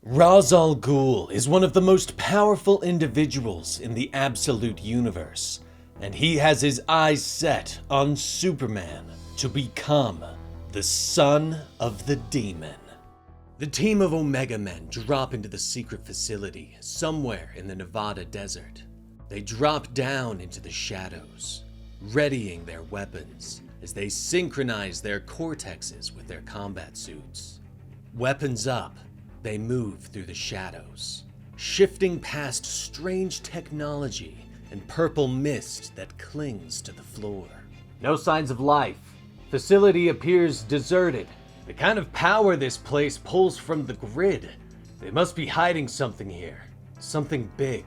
Ra's al Ghul is one of the most powerful individuals in the absolute universe, and he has his eyes set on Superman to become the son of the demon. The team of Omega Men drop into the secret facility somewhere in the Nevada desert. They drop down into the shadows, readying their weapons as they synchronize their cortexes with their combat suits. Weapons up, they move through the shadows, shifting past strange technology and purple mist that clings to the floor. No signs of life. Facility appears deserted. The kind of power this place pulls from the grid. They must be hiding something here. Something big.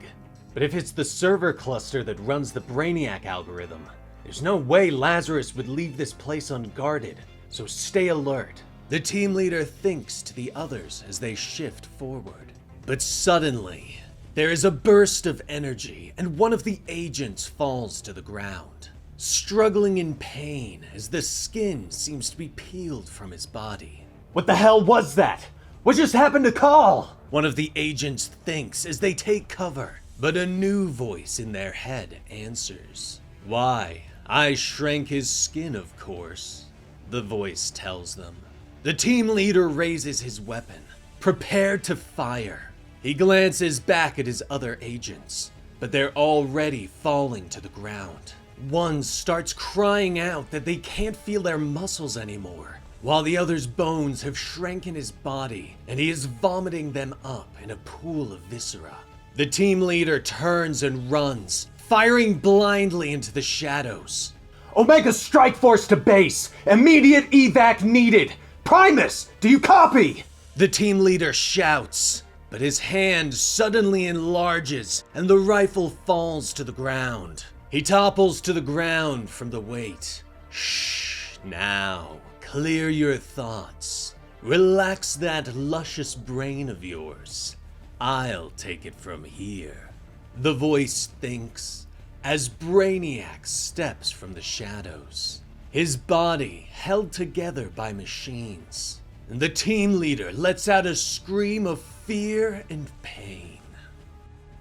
But if it's the server cluster that runs the Brainiac algorithm, there's no way Lazarus would leave this place unguarded, so stay alert. The team leader thinks to the others as they shift forward. But suddenly, there is a burst of energy, and one of the agents falls to the ground, struggling in pain as the skin seems to be peeled from his body. What the hell was that? What just happened to Call? One of the agents thinks as they take cover, but a new voice in their head answers. Why, I shrank his skin, of course, the voice tells them. The team leader raises his weapon, prepared to fire. He glances back at his other agents, but they're already falling to the ground. One starts crying out that they can't feel their muscles anymore, while the other's bones have shrank in his body, and he is vomiting them up in a pool of viscera. The team leader turns and runs, firing blindly into the shadows. Omega Strike Force to base! Immediate evac needed! Primus, do you copy? The team leader shouts, but his hand suddenly enlarges and the rifle falls to the ground. He topples to the ground from the weight. Shh, now, clear your thoughts. Relax that luscious brain of yours. I'll take it from here. The voice thinks as Brainiac steps from the shadows, his body held together by machines. And the team leader lets out a scream of fear and pain.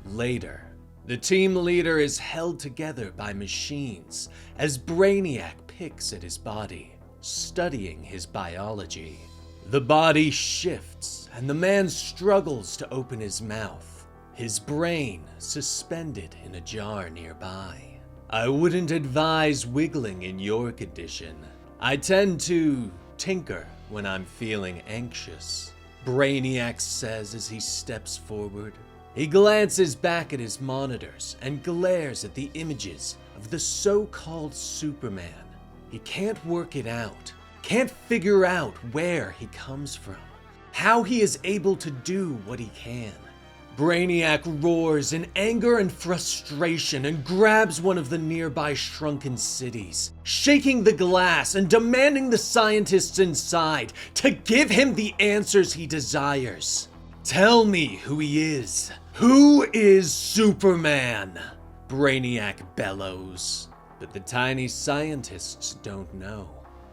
Later, the team leader is held together by machines as Brainiac picks at his body, studying his biology. The body shifts and the man struggles to open his mouth, his brain suspended in a jar nearby. I wouldn't advise wiggling in your condition. I tend to tinker when I'm feeling anxious, Brainiac says as he steps forward. He glances back at his monitors and glares at the images of the so-called Superman. He can't work it out, can't figure out where he comes from, how he is able to do what he can. Brainiac roars in anger and frustration and grabs one of the nearby shrunken cities, shaking the glass and demanding the scientists inside to give him the answers he desires. Tell me who he is. Who is Superman? Brainiac bellows, but the tiny scientists don't know.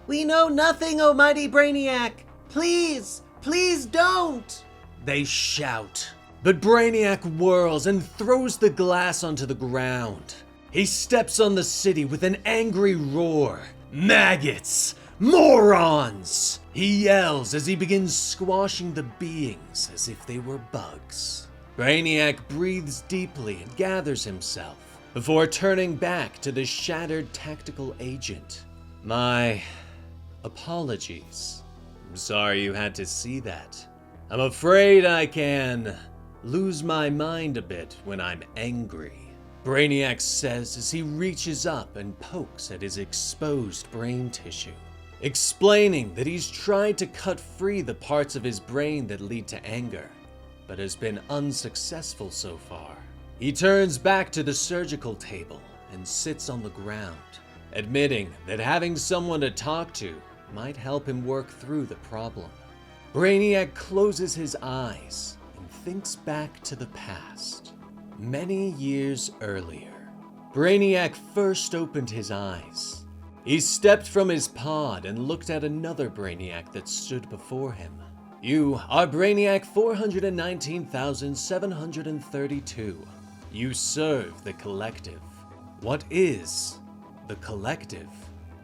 We know nothing, oh mighty Brainiac! Please, please don't! They shout. But Brainiac whirls and throws the glass onto the ground. He steps on the city with an angry roar. Maggots! Morons! He yells as he begins squashing the beings as if they were bugs. Brainiac breathes deeply and gathers himself before turning back to the shattered tactical agent. My apologies. I'm sorry you had to see that. I'm afraid I can lose my mind a bit when I'm angry, Brainiac says as he reaches up and pokes at his exposed brain tissue, explaining that he's tried to cut free the parts of his brain that lead to anger, but has been unsuccessful so far. He turns back to the surgical table and sits on the ground, admitting that having someone to talk to might help him work through the problem. Brainiac closes his eyes and thinks back to the past. Many years earlier, Brainiac first opened his eyes. He stepped from his pod and looked at another Brainiac that stood before him. You are Brainiac 419,732. You serve the Collective. What is the Collective?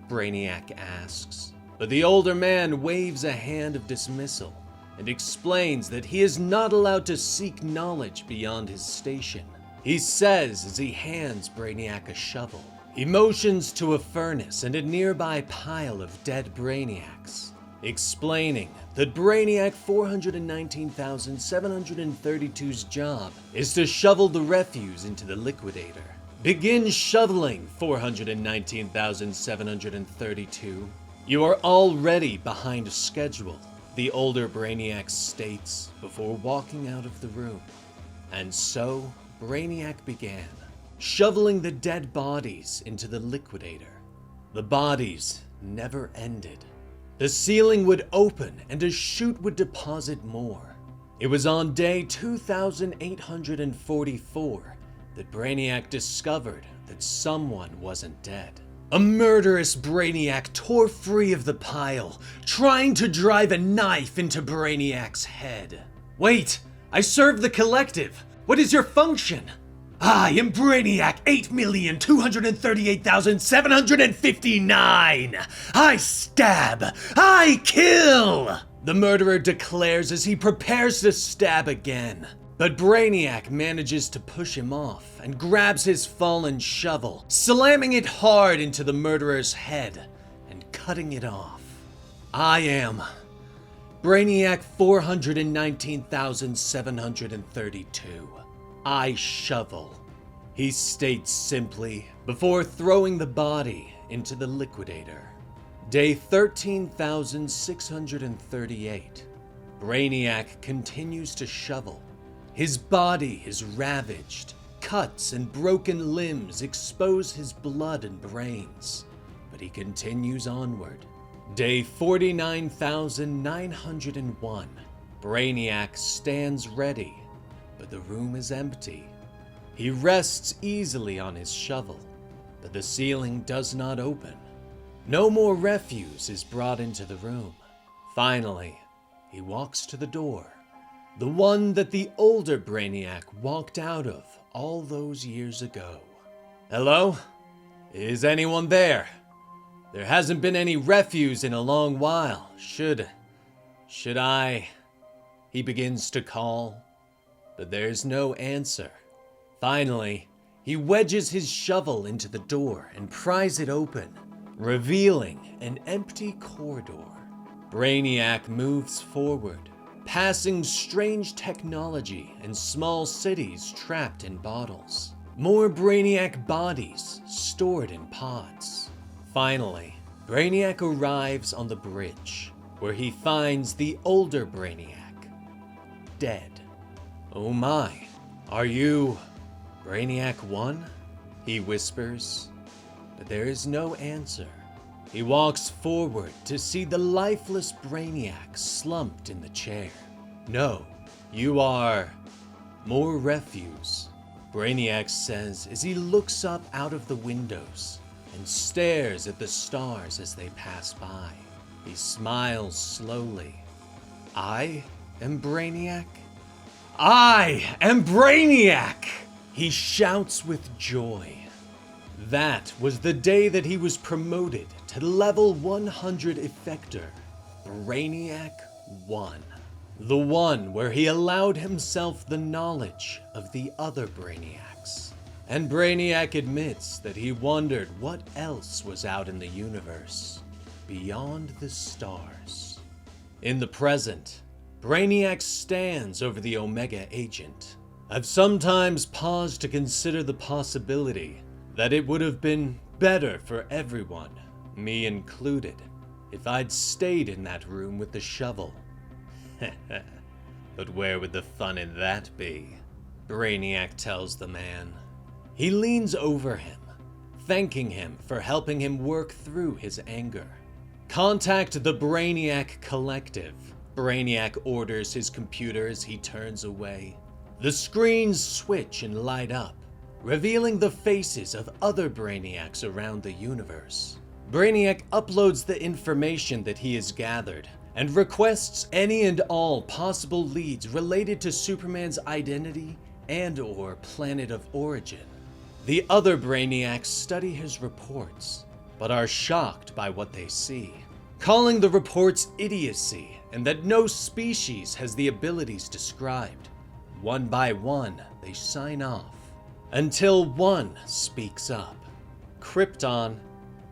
Brainiac asks. But the older man waves a hand of dismissal and explains that he is not allowed to seek knowledge beyond his station. He says as he hands Brainiac a shovel. He motions to a furnace and a nearby pile of dead Brainiacs, explaining that Brainiac 419,732's job is to shovel the refuse into the liquidator. Begin shoveling, 419,732. You are already behind schedule, the older Brainiac states before walking out of the room. And so, Brainiac began, shoveling the dead bodies into the liquidator. The bodies never ended. The ceiling would open and a chute would deposit more. It was on day 2844 that Brainiac discovered that someone wasn't dead. A murderous Brainiac tore free of the pile, trying to drive a knife into Brainiac's head. Wait, I serve the Collective. What is your function? I am Brainiac 8,238,759. I stab. I kill. The murderer declares as he prepares to stab again. But Brainiac manages to push him off and grabs his fallen shovel, slamming it hard into the murderer's head and cutting it off. I am Brainiac 419,732. I shovel, he states simply before throwing the body into the liquidator. Day 13,638. Brainiac continues to shovel. His body is ravaged. Cuts and broken limbs expose his blood and brains, but he continues onward. Day 49,901. Brainiac stands ready, but the room is empty. He rests easily on his shovel, but the ceiling does not open. No more refuse is brought into the room. Finally, he walks to the door, the one that the older Brainiac walked out of all those years ago. Hello? Is anyone there? There hasn't been any refuse in a long while. Should I? He begins to call, but there's no answer. Finally, he wedges his shovel into the door and pries it open, revealing an empty corridor. Brainiac moves forward, passing strange technology and small cities trapped in bottles. More Brainiac bodies stored in pods. Finally, Brainiac arrives on the bridge, where he finds the older Brainiac dead. Oh my, are you Brainiac 1? He whispers, but there is no answer. He walks forward to see the lifeless Brainiac slumped in the chair. No, you are more refuse, Brainiac says as he looks up out of the windows and stares at the stars as they pass by. He smiles slowly. I am Brainiac? I am Brainiac! He shouts with joy. That was the day that he was promoted to level 100 effector, Brainiac 1. The one where he allowed himself the knowledge of the other Brainiacs. And Brainiac admits that he wondered what else was out in the universe, beyond the stars. In the present, Brainiac stands over the Omega agent. I've sometimes paused to consider the possibility that it would have been better for everyone, me included, if I'd stayed in that room with the shovel. But where would the fun in that be? Brainiac tells the man. He leans over him, thanking him for helping him work through his anger. Contact the Brainiac Collective. Brainiac orders his computer as he turns away. The screens switch and light up, revealing the faces of other Brainiacs around the universe. Brainiac uploads the information that he has gathered and requests any and all possible leads related to Superman's identity and/or planet of origin. The other Brainiacs study his reports, but are shocked by what they see, calling the reports idiocy and that no species has the abilities described. One by one, they sign off, until one speaks up. Krypton,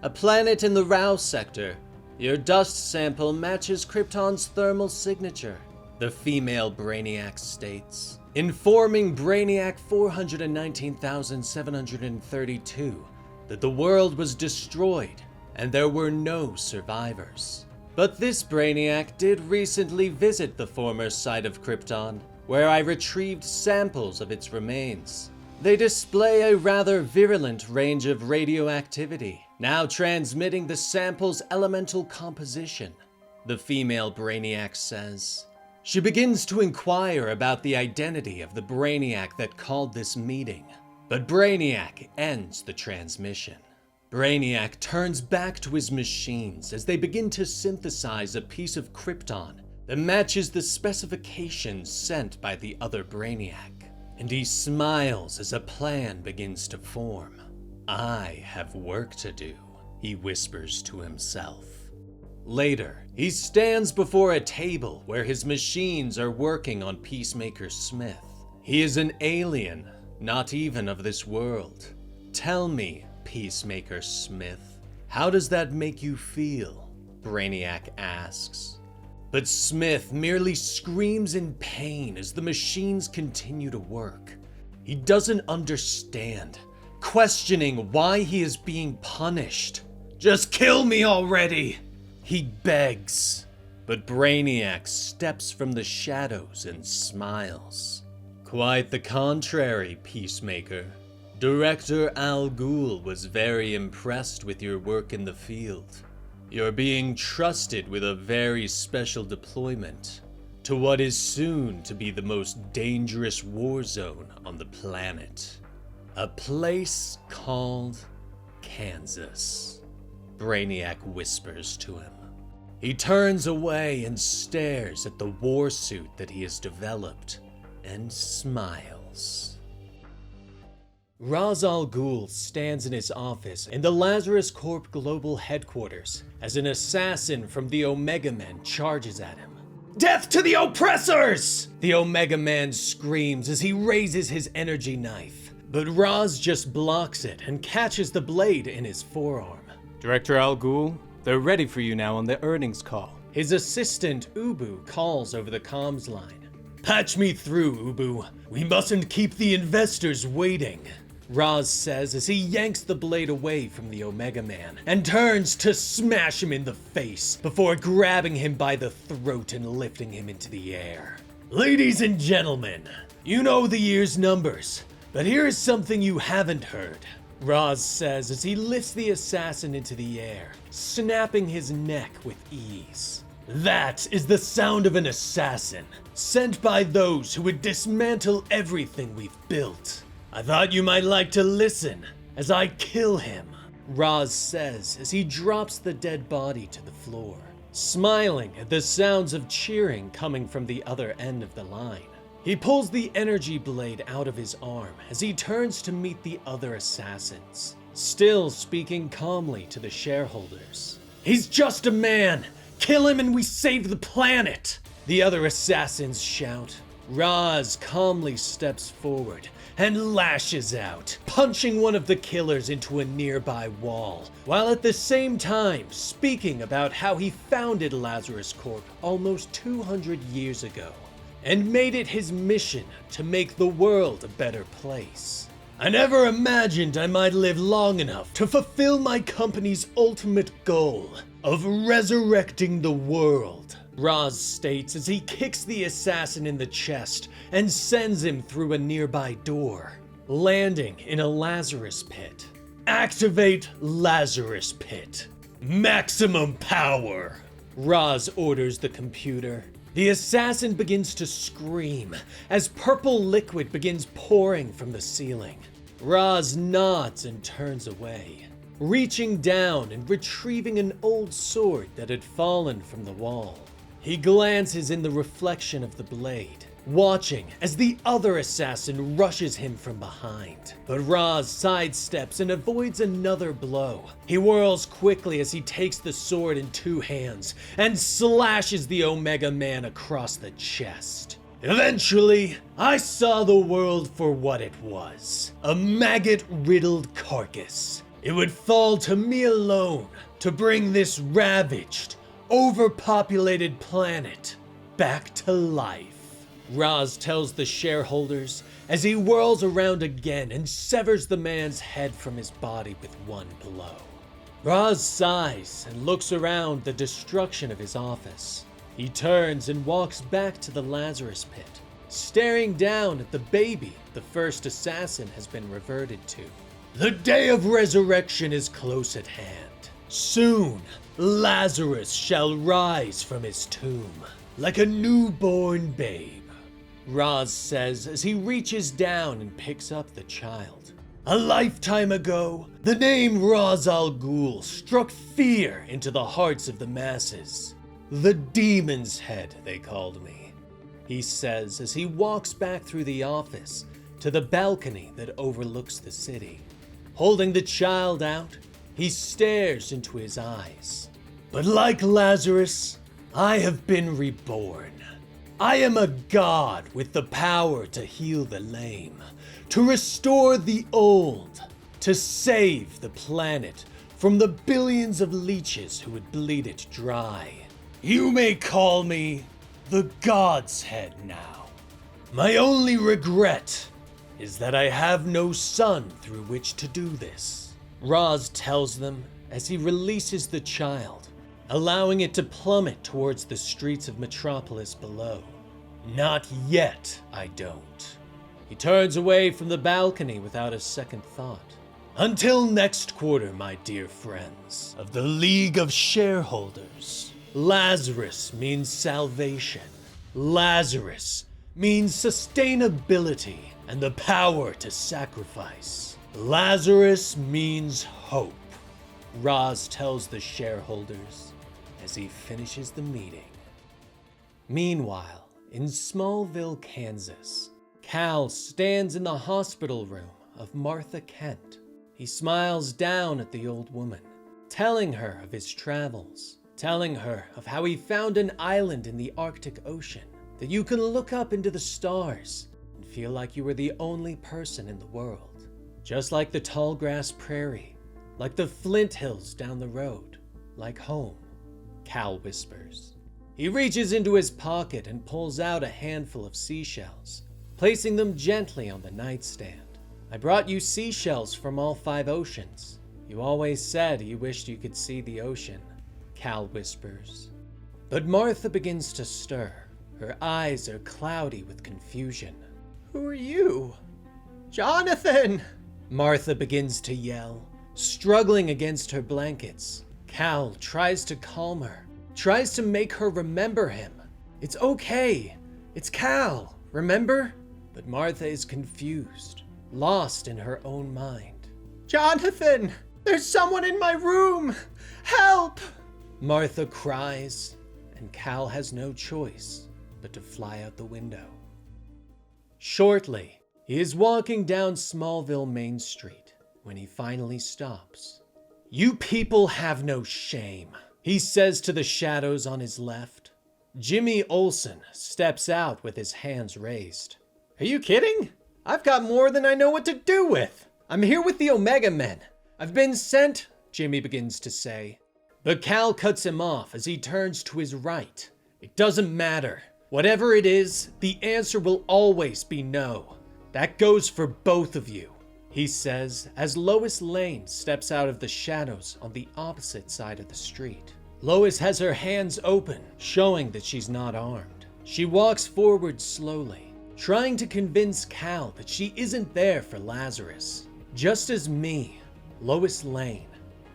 a planet in the Rao sector. Your dust sample matches Krypton's thermal signature, the female Brainiac states, informing Brainiac 419,732 that the world was destroyed and there were no survivors. But this Brainiac did recently visit the former site of Krypton, where I retrieved samples of its remains. They display a rather virulent range of radioactivity, now transmitting the sample's elemental composition, the female Brainiac says. She begins to inquire about the identity of the Brainiac that called this meeting, but Brainiac ends the transmission. Brainiac turns back to his machines as they begin to synthesize a piece of Krypton that matches the specifications sent by the other Brainiac, and he smiles as a plan begins to form. I have work to do, he whispers to himself. Later, he stands before a table where his machines are working on Peacemaker Smith. He is an alien, not even of this world. Tell me, Peacemaker Smith, how does that make you feel? Brainiac asks. But Smith merely screams in pain as the machines continue to work. He doesn't understand, questioning why he is being punished. Just kill me already, he begs. But Brainiac steps from the shadows and smiles. Quite the contrary, Peacemaker. Director Al Ghul was very impressed with your work in the field. You're being trusted with a very special deployment to what is soon to be the most dangerous war zone on the planet. A place called Kansas, Brainiac whispers to him. He turns away and stares at the war suit that he has developed and smiles. Ra's al Ghul stands in his office in the Lazarus Corp Global Headquarters as an assassin from the Omega Men charges at him. Death to the oppressors! The Omega Man screams as he raises his energy knife, but Ra's just blocks it and catches the blade in his forearm. Director Al Ghul, they're ready for you now on the earnings call. His assistant, Ubu, calls over the comms line. Patch me through, Ubu. We mustn't keep the investors waiting. Ra's says as he yanks the blade away from the Omega Man and turns to smash him in the face before grabbing him by the throat and lifting him into the air. Ladies and gentlemen, you know the year's numbers, but here is something you haven't heard. Ra's says as he lifts the assassin into the air, snapping his neck with ease. That is the sound of an assassin, sent by those who would dismantle everything we've built. I thought you might like to listen as I kill him, Ra's says as he drops the dead body to the floor, smiling at the sounds of cheering coming from the other end of the line. He pulls the energy blade out of his arm as he turns to meet the other assassins, still speaking calmly to the shareholders. He's just a man! Kill him and we save the planet! The other assassins shout. Ra's calmly steps forward and lashes out, punching one of the killers into a nearby wall, while at the same time speaking about how he founded Lazarus Corp almost 200 years ago, and made it his mission to make the world a better place. I never imagined I might live long enough to fulfill my company's ultimate goal of resurrecting the world, Ra's states as he kicks the assassin in the chest and sends him through a nearby door, landing in a Lazarus pit. Activate Lazarus Pit. Maximum power, Ra's orders the computer. The assassin begins to scream as purple liquid begins pouring from the ceiling. Ra's nods and turns away, reaching down and retrieving an old sword that had fallen from the wall. He glances in the reflection of the blade, watching as the other assassin rushes him from behind. But Raz sidesteps and avoids another blow. He whirls quickly as he takes the sword in two hands and slashes the Omega Man across the chest. Eventually, I saw the world for what it was, a maggot-riddled carcass. It would fall to me alone to bring this ravaged, overpopulated planet back to life. Raz tells the shareholders as he whirls around again and severs the man's head from his body with one blow. Raz sighs and looks around the destruction of his office. He turns and walks back to the Lazarus pit, staring down at the baby the first assassin has been reverted to. The day of resurrection is close at hand. Soon, Lazarus shall rise from his tomb like a newborn babe, Raz says as he reaches down and picks up the child. A lifetime ago, the name Ra's al Ghul struck fear into the hearts of the masses. The demon's head, they called me, he says as he walks back through the office to the balcony that overlooks the city. Holding the child out, he stares into his eyes. But like Lazarus, I have been reborn. I am a god with the power to heal the lame, to restore the old, to save the planet from the billions of leeches who would bleed it dry. You may call me the God's Head now. My only regret is that I have no son through which to do this, Raz tells them as he releases the child, allowing it to plummet towards the streets of Metropolis below. Not yet, I don't. He turns away from the balcony without a second thought. Until next quarter, my dear friends of the League of Shareholders. Lazarus means salvation. Lazarus means sustainability and the power to sacrifice. Lazarus means hope, Raz tells the shareholders as he finishes the meeting. Meanwhile, in Smallville, Kansas, Cal stands in the hospital room of Martha Kent. He smiles down at the old woman, telling her of his travels, telling her of how he found an island in the Arctic Ocean that you can look up into the stars and feel like you were the only person in the world. Just like the tall grass prairie, like the Flint Hills down the road, like home, Cal whispers. He reaches into his pocket and pulls out a handful of seashells, placing them gently on the nightstand. I brought you seashells from all 5 oceans. You always said you wished you could see the ocean, Cal whispers. But Martha begins to stir. Her eyes are cloudy with confusion. Who are you? Jonathan! Martha begins to yell, struggling against her blankets. Cal tries to calm her, tries to make her remember him. It's okay. It's Cal, remember? But Martha is confused, lost in her own mind. Jonathan! There's someone in my room! Help! Martha cries, and Cal has no choice but to fly out the window. Shortly, he is walking down Smallville Main Street when he finally stops. You people have no shame, he says to the shadows on his left. Jimmy Olsen steps out with his hands raised. Are you kidding? I've got more than I know what to do with. I'm here with the Omega Men. I've been sent, Jimmy begins to say. But Cal cuts him off as he turns to his right. It doesn't matter. Whatever it is, the answer will always be no. That goes for both of you, he says as Lois Lane steps out of the shadows on the opposite side of the street. Lois has her hands open, showing that she's not armed. She walks forward slowly, trying to convince Cal that she isn't there for Lazarus. Just as me, Lois Lane,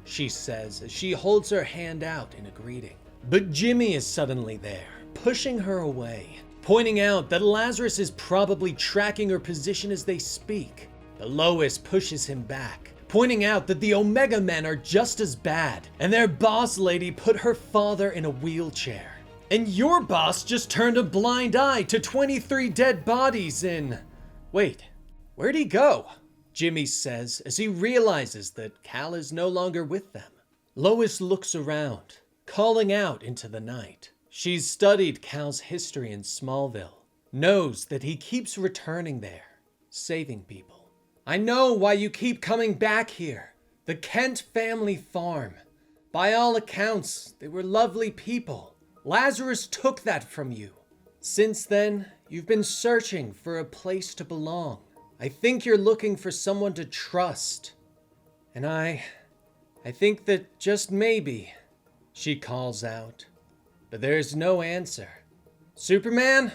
she says as she holds her hand out in a greeting. But Jimmy is suddenly there, pushing her away, pointing out that Lazarus is probably tracking her position as they speak. But Lois pushes him back, pointing out that the Omega Men are just as bad, and their boss lady put her father in a wheelchair. And your boss just turned a blind eye to 23 dead bodies in... Wait, where'd he go? Jimmy says as he realizes that Cal is no longer with them. Lois looks around, calling out into the night. She's studied Cal's history in Smallville, knows that he keeps returning there, saving people. I know why you keep coming back here. The Kent family farm. By all accounts, they were lovely people. Lazarus took that from you. Since then, you've been searching for a place to belong. I think you're looking for someone to trust. And I think that just maybe, she calls out. But there's no answer. Superman?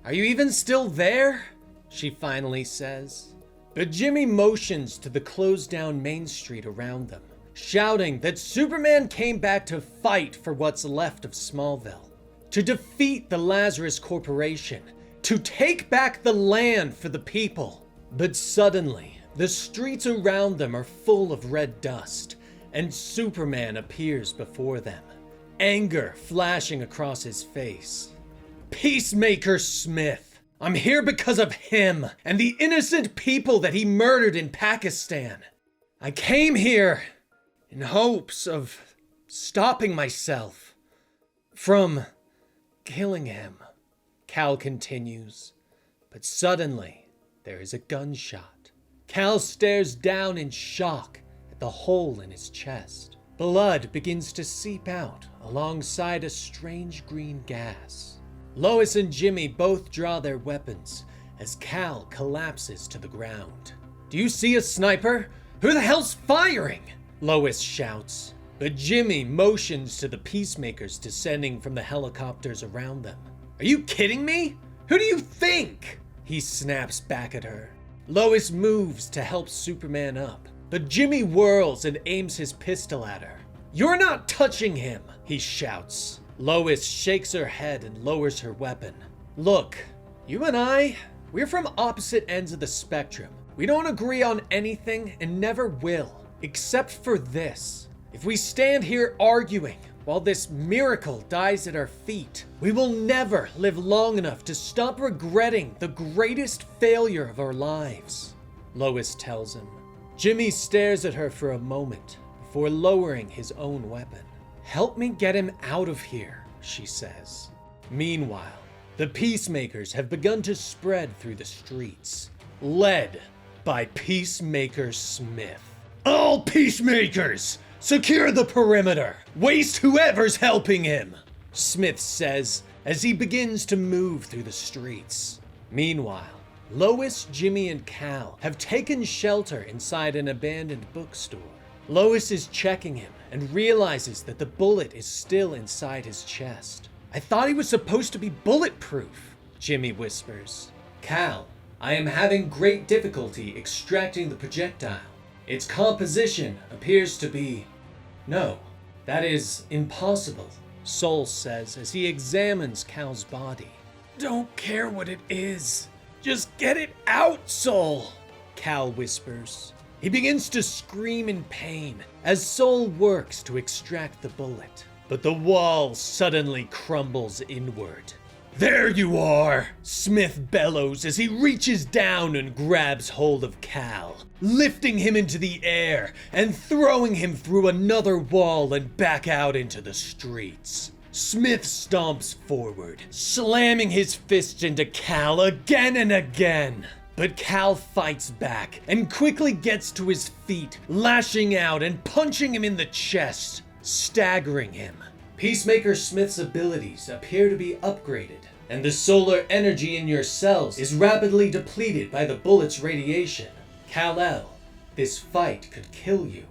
Are you even still there? She finally says. But Jimmy motions to the closed-down main street around them, shouting that Superman came back to fight for what's left of Smallville, to defeat the Lazarus Corporation, to take back the land for the people. But suddenly, the streets around them are full of red dust, and Superman appears before them, anger flashing across his face. Peacemaker Smith! I'm here because of him and the innocent people that he murdered in Pakistan. I came here in hopes of stopping myself from killing him, Cal continues. But suddenly, there is a gunshot. Cal stares down in shock at the hole in his chest. Blood begins to seep out alongside a strange green gas. Lois and Jimmy both draw their weapons as Cal collapses to the ground. Do you see a sniper? Who the hell's firing? Lois shouts, but Jimmy motions to the peacemakers descending from the helicopters around them. Are you kidding me? Who do you think? He snaps back at her. Lois moves to help Superman up, but Jimmy whirls and aims his pistol at her. You're not touching him, he shouts. Lois shakes her head and lowers her weapon. Look, you and we're from opposite ends of the spectrum. We don't agree on anything and never will, except for this. If we stand here arguing while this miracle dies at our feet, we will never live long enough to stop regretting the greatest failure of our lives, Lois tells him. Jimmy stares at her for a moment before lowering his own weapon. Help me get him out of here, she says. Meanwhile, the peacemakers have begun to spread through the streets, led by Peacemaker Smith. All peacemakers, secure the perimeter. Waste whoever's helping him, Smith says as he begins to move through the streets. Meanwhile, Lois, Jimmy, and Cal have taken shelter inside an abandoned bookstore. Lois is checking him and realizes that the bullet is still inside his chest. I thought he was supposed to be bulletproof, Jimmy whispers. Cal, I am having great difficulty extracting the projectile. Its composition appears to be... No, that is impossible, Sol says as he examines Cal's body. Don't care what it is. Just get it out, Sol, Cal whispers. He begins to scream in pain as Sol works to extract the bullet, but the wall suddenly crumbles inward. There you are, Smith bellows as he reaches down and grabs hold of Cal, lifting him into the air and throwing him through another wall and back out into the streets. Smith stomps forward, slamming his fists into Cal again and again. But Cal fights back and quickly gets to his feet, lashing out and punching him in the chest, staggering him. Peacemaker Smith's abilities appear to be upgraded, and the solar energy in your cells is rapidly depleted by the bullet's radiation. Kal-El, this fight could kill you,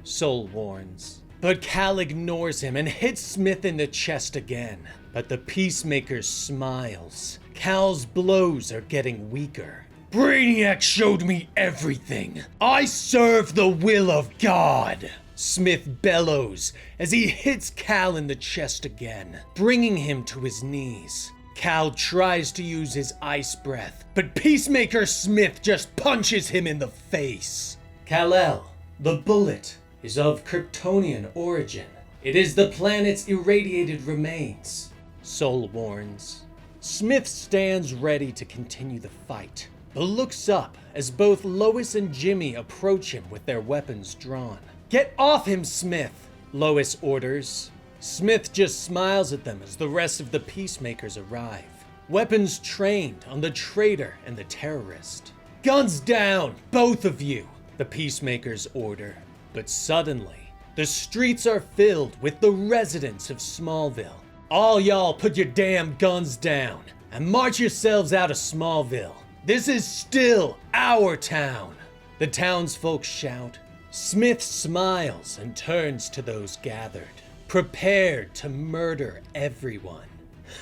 Sol warns. But Cal ignores him and hits Smith in the chest again. But the Peacemaker smiles. Cal's blows are getting weaker. Brainiac showed me everything. I serve the will of God, Smith bellows as he hits Cal in the chest again, bringing him to his knees. Cal tries to use his ice breath, but Peacemaker Smith just punches him in the face. Kal-El, the bullet, is of Kryptonian origin. It is the planet's irradiated remains. Sol warns. Smith stands ready to continue the fight, but looks up as both Lois and Jimmy approach him with their weapons drawn. "Get off him, Smith!" Lois orders. Smith just smiles at them as the rest of the peacemakers arrive, weapons trained on the traitor and the terrorist. "Guns down, both of you!" the peacemakers order. But suddenly, the streets are filled with the residents of Smallville. "All y'all put your damn guns down and march yourselves out of Smallville. This is still our town!" The townsfolk shout. Smith smiles and turns to those gathered, prepared to murder everyone.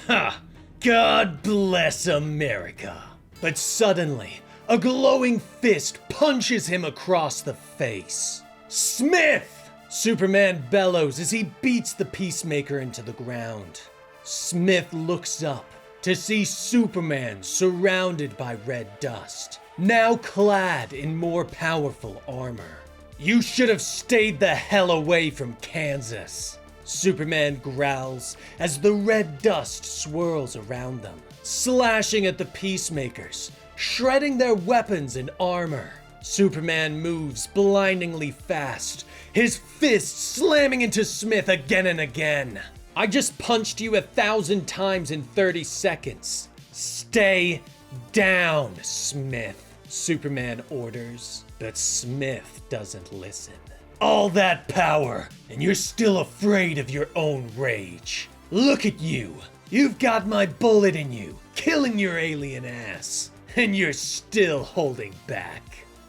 Ha! God bless America! But suddenly, a glowing fist punches him across the face. "Smith!" Superman bellows as he beats the Peacemaker into the ground. Smith looks up to see Superman surrounded by red dust, now clad in more powerful armor. "You should have stayed the hell away from Kansas," Superman growls as the red dust swirls around them, slashing at the Peacemakers, shredding their weapons and armor. Superman moves blindingly fast, his fists slamming into Smith again and again. "I just punched you 1,000 times in 30 seconds. Stay down, Smith," Superman orders. But Smith doesn't listen. "All that power, and you're still afraid of your own rage. Look at you. You've got my bullet in you, killing your alien ass, and you're still holding back,"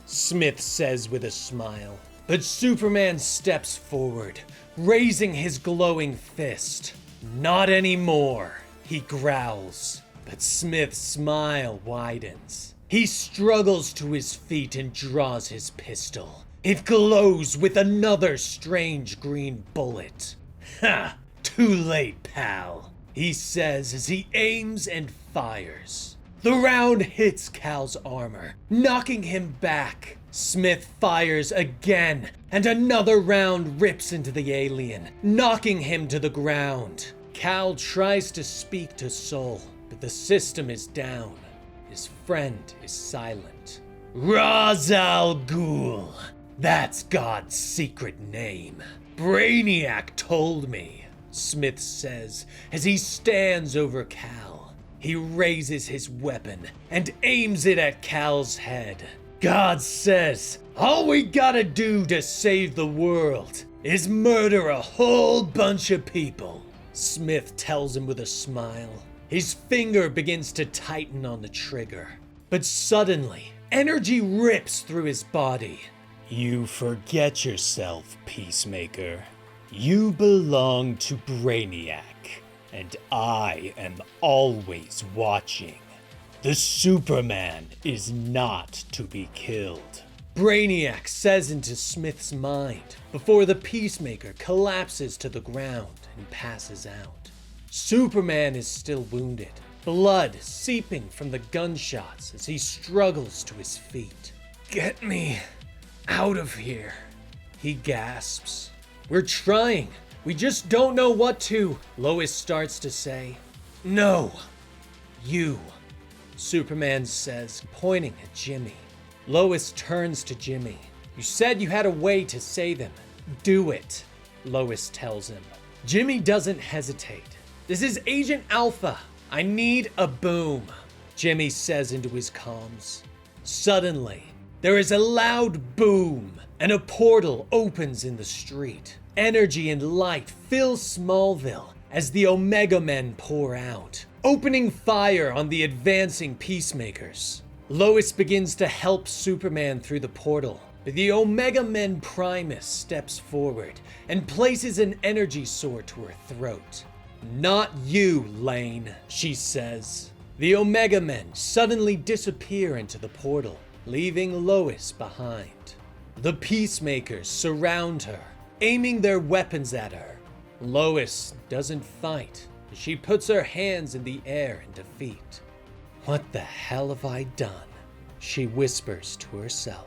Smith says with a smile. But Superman steps forward, raising his glowing fist. "Not anymore," he growls. But Smith's smile widens. He struggles to his feet and draws his pistol. It glows with another strange green bullet. "Ha! Too late, pal," he says as he aims and fires. The round hits Cal's armor, knocking him back. Smith fires again, and another round rips into the alien, knocking him to the ground. Cal tries to speak to Sol, but the system is down. His friend is silent. "Ra's al Ghul. That's God's secret name. Brainiac told me," Smith says as he stands over Cal. He raises his weapon and aims it at Cal's head. "God says all we gotta do to save the world is murder a whole bunch of people," Smith tells him with a smile. His finger begins to tighten on the trigger, but suddenly, energy rips through his body. "You forget yourself, Peacemaker. You belong to Brainiac, and I am always watching. The Superman is not to be killed," Brainiac says into Smith's mind before the Peacemaker collapses to the ground and passes out. Superman is still wounded, blood seeping from the gunshots as he struggles to his feet. "Get me out of here," he gasps. "We're trying. We just don't know what to," Lois starts to say. "No, you," Superman says, pointing at Jimmy. Lois turns to Jimmy. "You said you had a way to save him. Do it," Lois tells him. Jimmy doesn't hesitate. "This is Agent Alpha. I need a boom," Jimmy says into his comms. Suddenly, there is a loud boom, and a portal opens in the street. Energy and light fill Smallville as the Omega Men pour out, opening fire on the advancing Peacemakers. Lois begins to help Superman through the portal, but the Omega Men Primus steps forward and places an energy sword to her throat. "Not you, Lane," she says. The Omega Men suddenly disappear into the portal, leaving Lois behind. The Peacemakers surround her, aiming their weapons at her. Lois doesn't fight. She puts her hands in the air in defeat. "What the hell have I done?" she whispers to herself.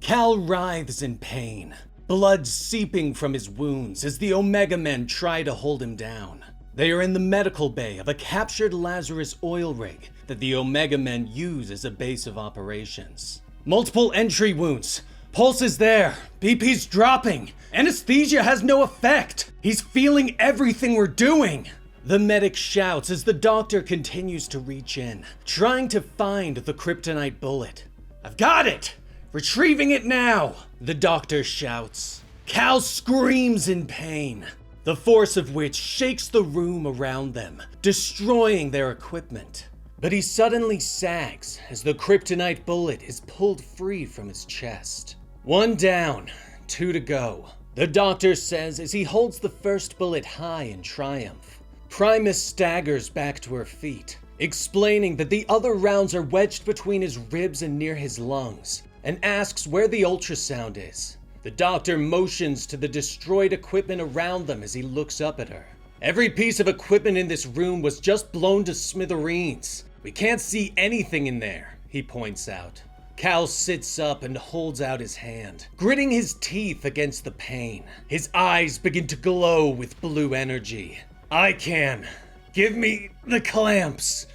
Cal writhes in pain, blood seeping from his wounds as the Omega Men try to hold him down. They are in the medical bay of a captured Lazarus oil rig that the Omega Men use as a base of operations. Multiple entry wounds. Pulse is there. BP's dropping. Anesthesia has no effect. He's feeling everything we're doing. The medic shouts as the doctor continues to reach in, trying to find the kryptonite bullet. I've got it! Retrieving it now! The doctor shouts. Cal screams in pain, the force of which shakes the room around them, destroying their equipment. But he suddenly sags as the kryptonite bullet is pulled free from his chest. 1 down, 2 to go. The doctor says as he holds the first bullet high in triumph. Primus staggers back to her feet, explaining that the other rounds are wedged between his ribs and near his lungs, and asks where the ultrasound is. The doctor motions to the destroyed equipment around them as he looks up at her. Every piece of equipment in this room was just blown to smithereens. We can't see anything in there, he points out. Cal sits up and holds out his hand, gritting his teeth against the pain. His eyes begin to glow with blue energy. I can. Give me the clamps.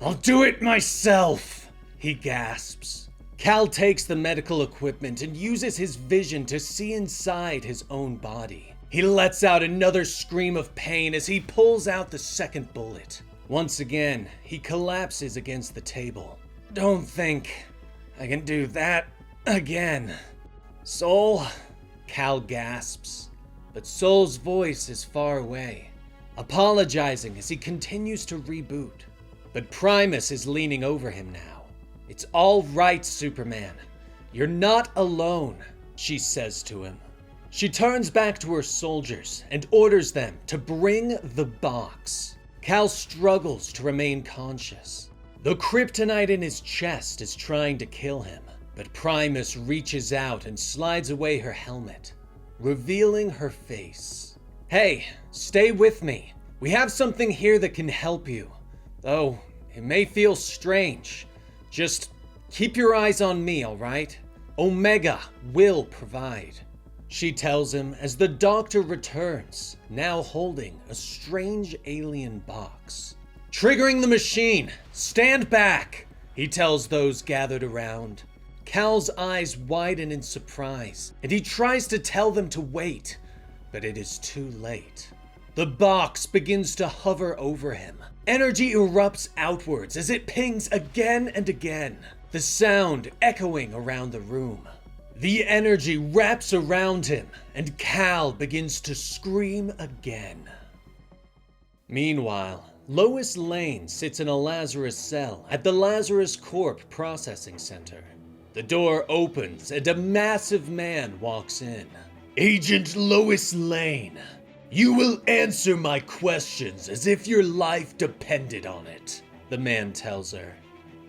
I'll do it myself, he gasps. Cal takes the medical equipment and uses his vision to see inside his own body. He lets out another scream of pain as he pulls out the second bullet. Once again, he collapses against the table. Don't think I can do that again. Soul, Cal gasps, but Soul's voice is far away, apologizing as he continues to reboot. But Primus is leaning over him now. It's all right, Superman. You're not alone, she says to him. She turns back to her soldiers and orders them to bring the box. Cal struggles to remain conscious. The kryptonite in his chest is trying to kill him, but Primus reaches out and slides away her helmet, revealing her face. Hey, stay with me. We have something here that can help you. Though, it may feel strange. Just keep your eyes on me, alright? Omega will provide, she tells him as the doctor returns, now holding a strange alien box. Triggering the machine! Stand back! He tells those gathered around. Cal's eyes widen in surprise, and he tries to tell them to wait, but it is too late. The box begins to hover over him. Energy erupts outwards as it pings again and again, the sound echoing around the room. The energy wraps around him, and Cal begins to scream again. Meanwhile, Lois Lane sits in a Lazarus cell at the Lazarus Corp Processing Center. The door opens and a massive man walks in. Agent Lois Lane, you will answer my questions as if your life depended on it, the man tells her.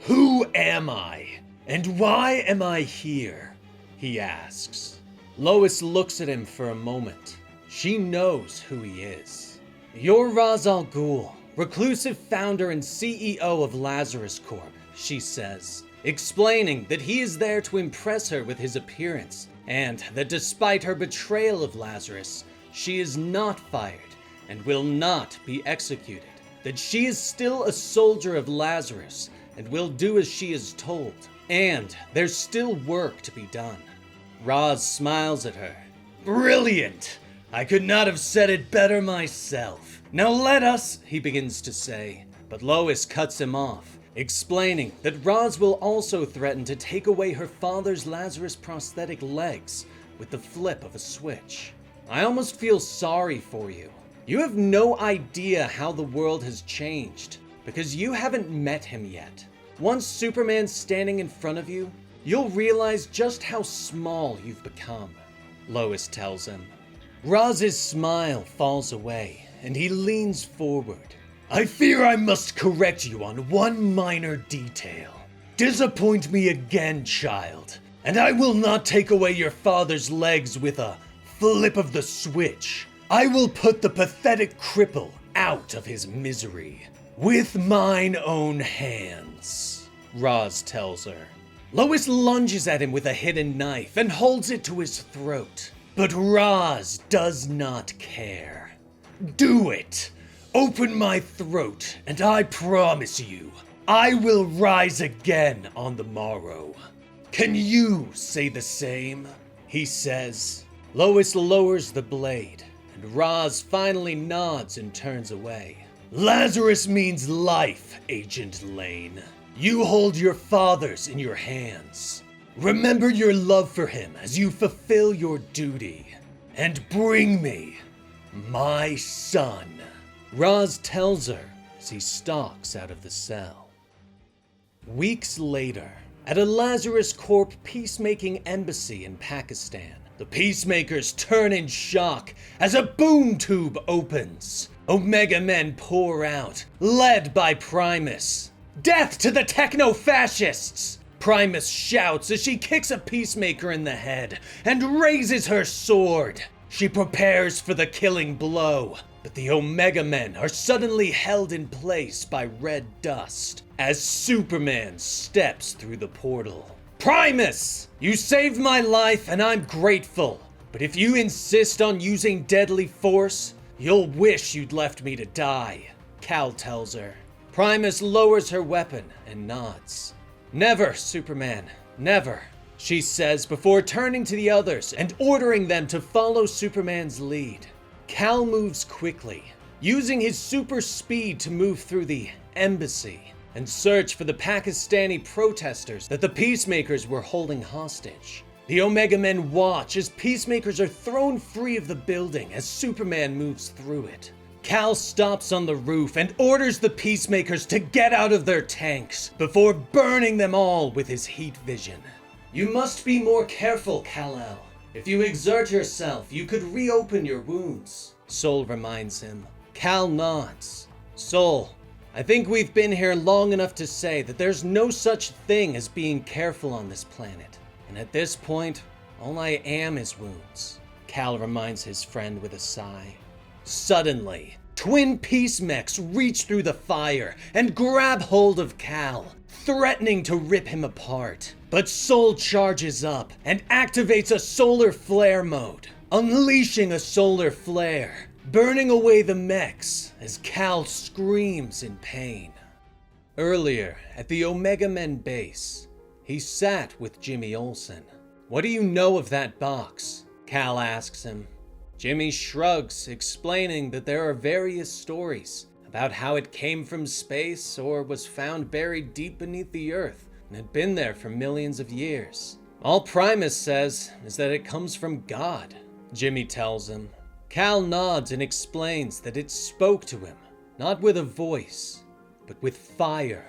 Who am I? And why am I here? He asks. Lois looks at him for a moment. She knows who he is. You're Ra's al Ghul, reclusive founder and CEO of Lazarus Corp, she says, explaining that he is there to impress her with his appearance, and that despite her betrayal of Lazarus, she is not fired and will not be executed, that she is still a soldier of Lazarus and will do as she is told, and there's still work to be done. Ra's smiles at her. Brilliant! I could not have said it better myself. Now let us, he begins to say, but Lois cuts him off, explaining that Ra's will also threaten to take away her father's Lazarus prosthetic legs with the flip of a switch. I almost feel sorry for you. You have no idea how the world has changed, because you haven't met him yet. Once Superman's standing in front of you, you'll realize just how small you've become, Lois tells him. Raz's smile falls away, and he leans forward. I fear I must correct you on one minor detail. Disappoint me again, child, and I will not take away your father's legs with a flip of the switch. I will put the pathetic cripple out of his misery. With mine own hands, Raz tells her. Lois lunges at him with a hidden knife and holds it to his throat. But Raz does not care. Do it! Open my throat, and I promise you, I will rise again on the morrow. Can you say the same? He says. Lois lowers the blade, and Roz finally nods and turns away. Lazarus means life, Agent Lane. You hold your fathers in your hands. Remember your love for him as you fulfill your duty. And bring me my son. Roz tells her as he stalks out of the cell. Weeks later, at a Lazarus Corp peacemaking embassy in Pakistan, the peacemakers turn in shock as a boom tube opens. Omega men pour out, led by Primus. Death to the techno-fascists! Primus shouts as she kicks a peacemaker in the head and raises her sword. She prepares for the killing blow, but the Omega men are suddenly held in place by red dust as Superman steps through the portal. Primus! You saved my life and I'm grateful, but if you insist on using deadly force, you'll wish you'd left me to die, Cal tells her. Primus lowers her weapon and nods. Never, Superman, never, she says before turning to the others and ordering them to follow Superman's lead. Cal moves quickly, using his super speed to move through the embassy and search for the Pakistani protesters that the peacemakers were holding hostage. The Omega men watch as peacemakers are thrown free of the building as Superman moves through it. Cal stops on the roof and orders the peacemakers to get out of their tanks before burning them all with his heat vision. You must be more careful, Kal-El. If you exert yourself, you could reopen your wounds, Sol reminds him. Cal nods. Sol, I think we've been here long enough to say that there's no such thing as being careful on this planet. And at this point, all I am is wounds, Cal reminds his friend with a sigh. Suddenly, twin peace mechs reach through the fire and grab hold of Cal, threatening to rip him apart. But Sol charges up and activates a solar flare mode, unleashing a solar flare, burning away the mechs as Cal screams in pain. Earlier, at the Omega Men base, he sat with Jimmy Olsen. What do you know of that box? Cal asks him. Jimmy shrugs, explaining that there are various stories about how it came from space or was found buried deep beneath the earth and had been there for millions of years. All Primus says is that it comes from God, Jimmy tells him. Cal nods and explains that it spoke to him, not with a voice, but with fire,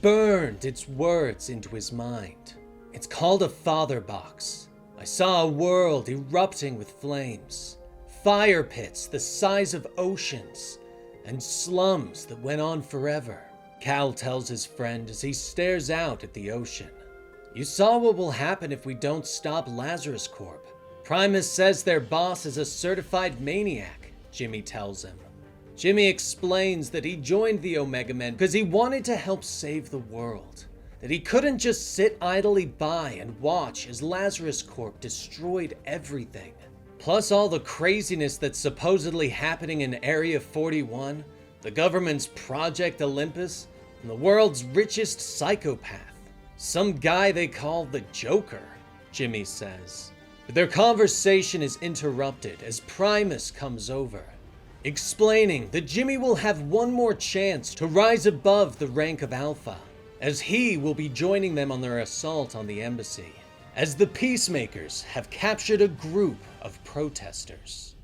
burned its words into his mind. It's called a father box. I saw a world erupting with flames, fire pits the size of oceans, and slums that went on forever. Cal tells his friend as he stares out at the ocean. You saw what will happen if we don't stop Lazarus Corp. Primus says their boss is a certified maniac, Jimmy tells him. Jimmy explains that he joined the Omega Men because he wanted to help save the world. That he couldn't just sit idly by and watch as Lazarus Corp destroyed everything. Plus all the craziness that's supposedly happening in Area 41, the government's Project Olympus, and the world's richest psychopath. Some guy they call the Joker, Jimmy says. But their conversation is interrupted as Primus comes over, explaining that Jimmy will have one more chance to rise above the rank of Alpha, as he will be joining them on their assault on the embassy, as the Peacemakers have captured a group of protesters.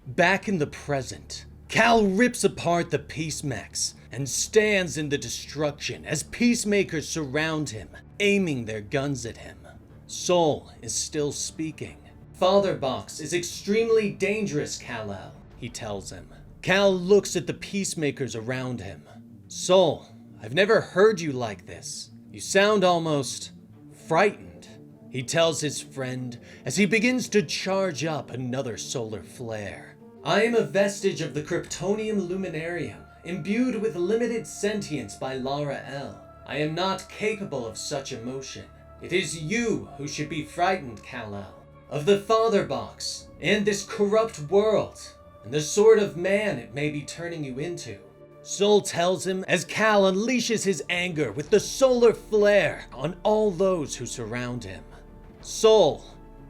Back in the present, Cal rips apart the Peace Mechs and stands in the destruction as Peacemakers surround him, aiming their guns at him. Sol is still speaking. Father Box is extremely dangerous, Kal-El, he tells him. Cal looks at the Peacemakers around him. Sol, I've never heard you like this. You sound almost frightened, he tells his friend as he begins to charge up another solar flare. I am a vestige of the Kryptonium Luminarium, imbued with limited sentience by Lara L. I am not capable of such emotion. It is you who should be frightened, Kal-El, of the Father Box and this corrupt world. and the sort of man it may be turning you into. Sol tells him as Cal unleashes his anger with the solar flare on all those who surround him. Sol,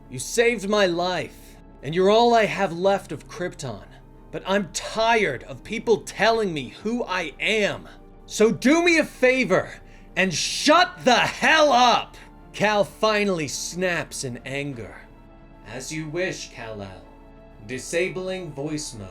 you saved my life, and you're all I have left of Krypton, but I'm tired of people telling me who I am. So do me a favor and shut the hell up! Cal finally snaps in anger. As you wish, Kal-El. Disabling voice mode,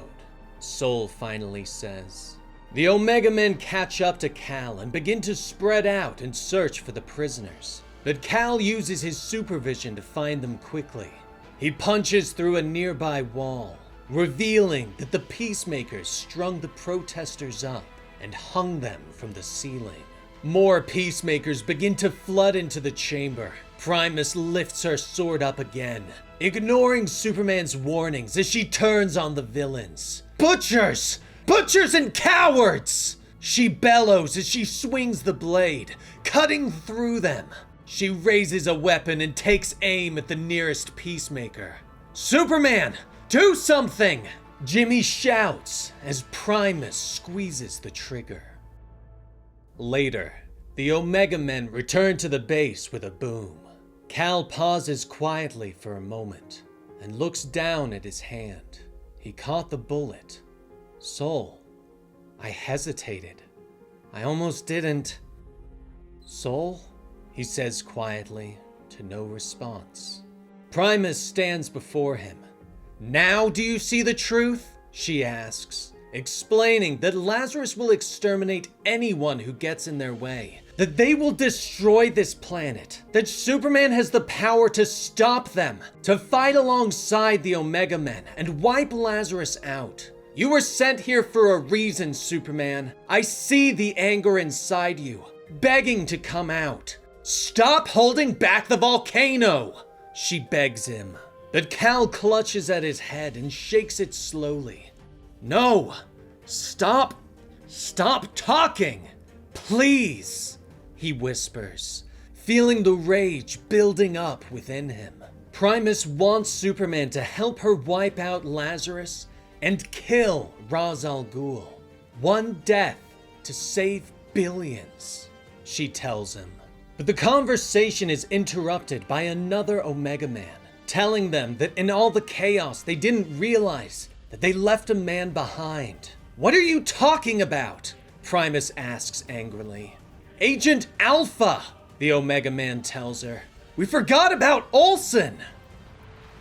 Sol finally says. The Omega Men catch up to Cal and begin to spread out and search for the prisoners. But Cal uses his supervision to find them quickly. He punches through a nearby wall, revealing that the Peacemakers strung the protesters up and hung them from the ceiling. More Peacemakers begin to flood into the chamber. Primus lifts her sword up again, ignoring Superman's warnings as she turns on the villains. Butchers! Butchers and cowards! She bellows as she swings the blade, cutting through them. She raises a weapon and takes aim at the nearest Peacemaker. Superman, do something! Jimmy shouts as Primus squeezes the trigger. Later, the Omega Men return to the base with a boom. Cal pauses quietly for a moment and looks down at his hand. He caught the bullet. Sol, I hesitated. I almost didn't. Sol, he says quietly, to no response. Primus stands before him. Now do you see the truth? She asks, explaining that Lazarus will exterminate anyone who gets in their way, that they will destroy this planet, that Superman has the power to stop them, to fight alongside the Omega Men and wipe Lazarus out. You were sent here for a reason, Superman. I see the anger inside you, begging to come out. Stop holding back the volcano, she begs him. But Cal clutches at his head and shakes it slowly. No, stop talking, please, he whispers, feeling the rage building up within him. Primus wants Superman to help her wipe out Lazarus and kill Ra's al Ghul. One death to save billions, she tells him. But the conversation is interrupted by another Omega Man, telling them that in all the chaos they didn't realize that they left a man behind. What are you talking about? Primus asks angrily. Agent Alpha, the Omega Man tells her. We forgot about Olsen.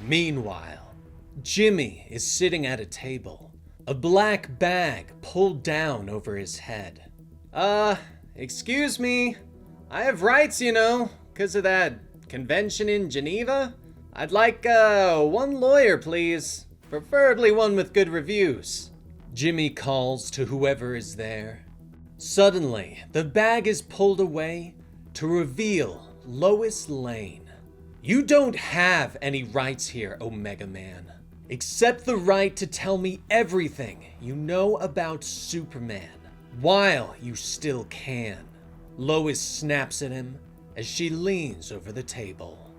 Meanwhile, Jimmy is sitting at a table, a black bag pulled down over his head. Excuse me. I have rights, you know, 'cause of that convention in Geneva. I'd like, one lawyer, please. Preferably one with good reviews. Jimmy calls to whoever is there. Suddenly, the bag is pulled away to reveal Lois Lane. You don't have any rights here, Omega Man, except the right to tell me everything you know about Superman, while you still can. Lois snaps at him as she leans over the table.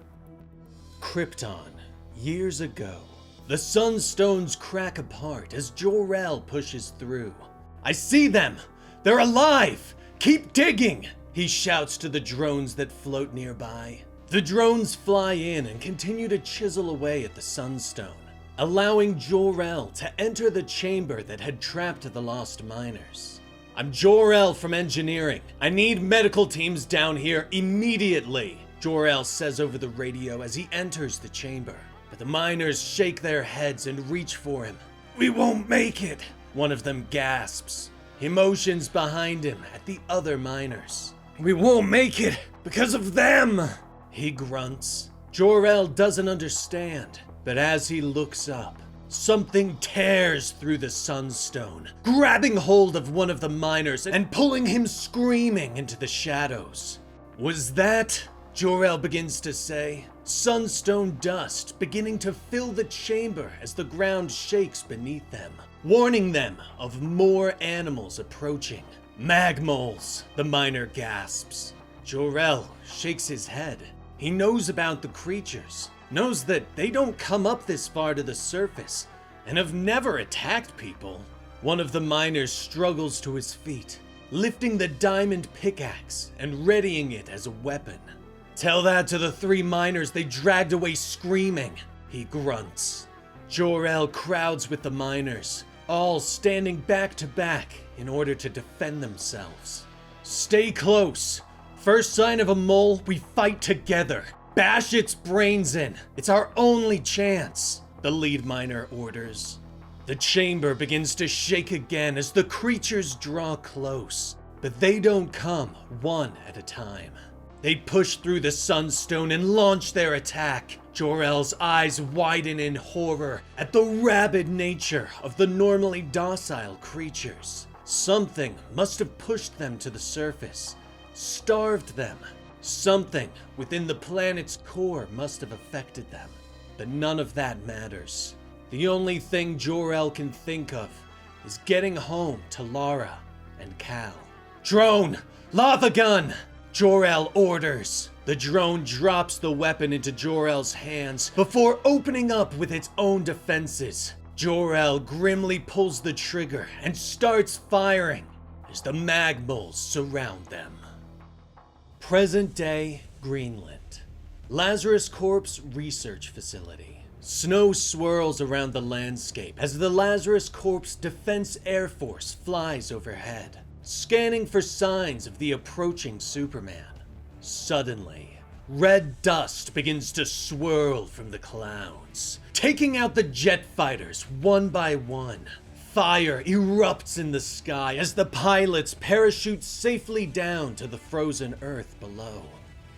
Krypton, years ago. The Sunstones crack apart as Jor-El pushes through. I see them! They're alive! Keep digging! He shouts to the drones that float nearby. The drones fly in and continue to chisel away at the Sunstone, allowing Jor-El to enter the chamber that had trapped the lost miners. I'm Jor-El from engineering. I need medical teams down here immediately, Jor-El says over the radio as he enters the chamber. But the miners shake their heads and reach for him. We won't make it, one of them gasps. He motions behind him at the other miners. We won't make it because of them, he grunts. Jor-El doesn't understand, but as he looks up, something tears through the Sunstone, grabbing hold of one of the miners and pulling him screaming into the shadows. Was that? Jor-El begins to say, Sunstone dust beginning to fill the chamber as the ground shakes beneath them, warning them of more animals approaching. Magmoles, the miner gasps. Jor-El shakes his head. He knows about the creatures, knows that they don't come up this far to the surface, and have never attacked people. One of the miners struggles to his feet, lifting the diamond pickaxe and readying it as a weapon. Tell that to the 3 miners they dragged away screaming, he grunts. Jor-El crowds with the miners, all standing back to back in order to defend themselves. Stay close. First sign of a mole, we fight together. Bash its brains in. It's our only chance, the lead miner orders. The chamber begins to shake again as the creatures draw close, but they don't come one at a time. They push through the sunstone and launch their attack. Jor-El's eyes widen in horror at the rabid nature of the normally docile creatures. Something must have pushed them to the surface, starved them. Something within the planet's core must have affected them. But none of that matters. The only thing Jor-El can think of is getting home to Lara and Cal. Drone! Lava gun! Jor-El orders. The drone drops the weapon into Jor-El's hands before opening up with its own defenses. Jor-El grimly pulls the trigger and starts firing as the mag moles surround them. Present day Greenland. Lazarus Corp's research facility. Snow swirls around the landscape as the Lazarus Corp's Defense Air Force flies overhead, scanning for signs of the approaching Superman. Suddenly, red dust begins to swirl from the clouds, taking out the jet fighters one by one. Fire erupts in the sky as the pilots parachute safely down to the frozen earth below.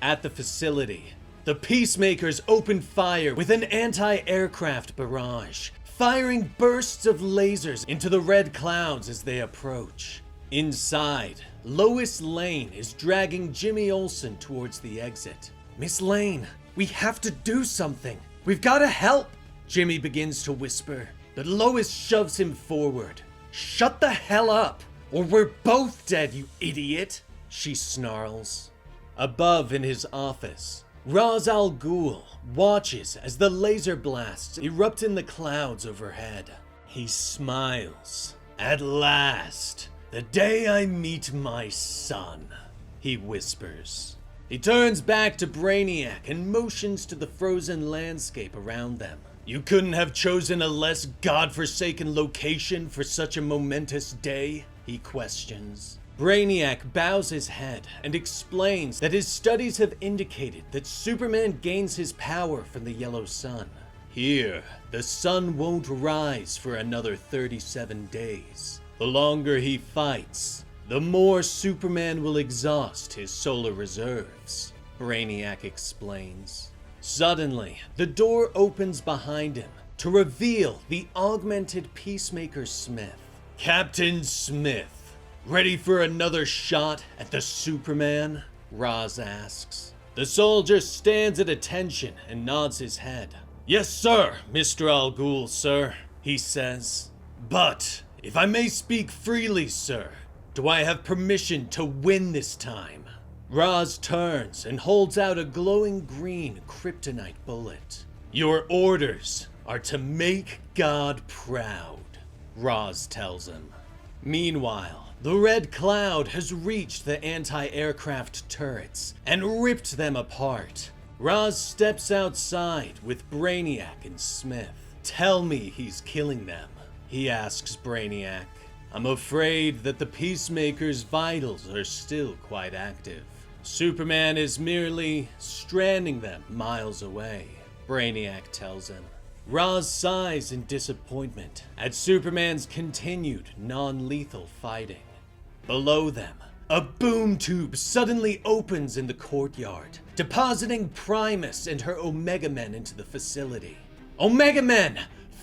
At the facility, the Peacemakers open fire with an anti-aircraft barrage, firing bursts of lasers into the red clouds as they approach. Inside, Lois Lane is dragging Jimmy Olsen towards the exit. Miss Lane, we have to do something. We've got to help, Jimmy begins to whisper, but Lois shoves him forward. Shut the hell up, or we're both dead, you idiot, she snarls. Above in his office, Ra's al Ghul watches as the laser blasts erupt in the clouds overhead. He smiles. At last, the day I meet my son, he whispers. He turns back to Brainiac and motions to the frozen landscape around them. You couldn't have chosen a less godforsaken location for such a momentous day, he questions. Brainiac bows his head and explains that his studies have indicated that Superman gains his power from the yellow sun. Here, the sun won't rise for another 37 days. The longer he fights, the more Superman will exhaust his solar reserves, Brainiac explains. Suddenly, the door opens behind him to reveal the augmented Peacemaker Smith. Captain Smith, ready for another shot at the Superman? Ra's asks. The soldier stands at attention and nods his head. Yes, sir, Mr. Al Ghul, sir, he says. But, if I may speak freely, sir, do I have permission to win this time? Ra's turns and holds out a glowing green kryptonite bullet. Your orders are to make God proud, Ra's tells him. Meanwhile, the red cloud has reached the anti-aircraft turrets and ripped them apart. Ra's steps outside with Brainiac and Smith. Tell me he's killing them, he asks Brainiac. I'm afraid that the Peacemaker's vitals are still quite active. Superman is merely stranding them miles away, Brainiac tells him. Ra's sighs in disappointment at Superman's continued non-lethal fighting. Below them, a boom tube suddenly opens in the courtyard, depositing Primus and her Omega Men into the facility. Omega Men!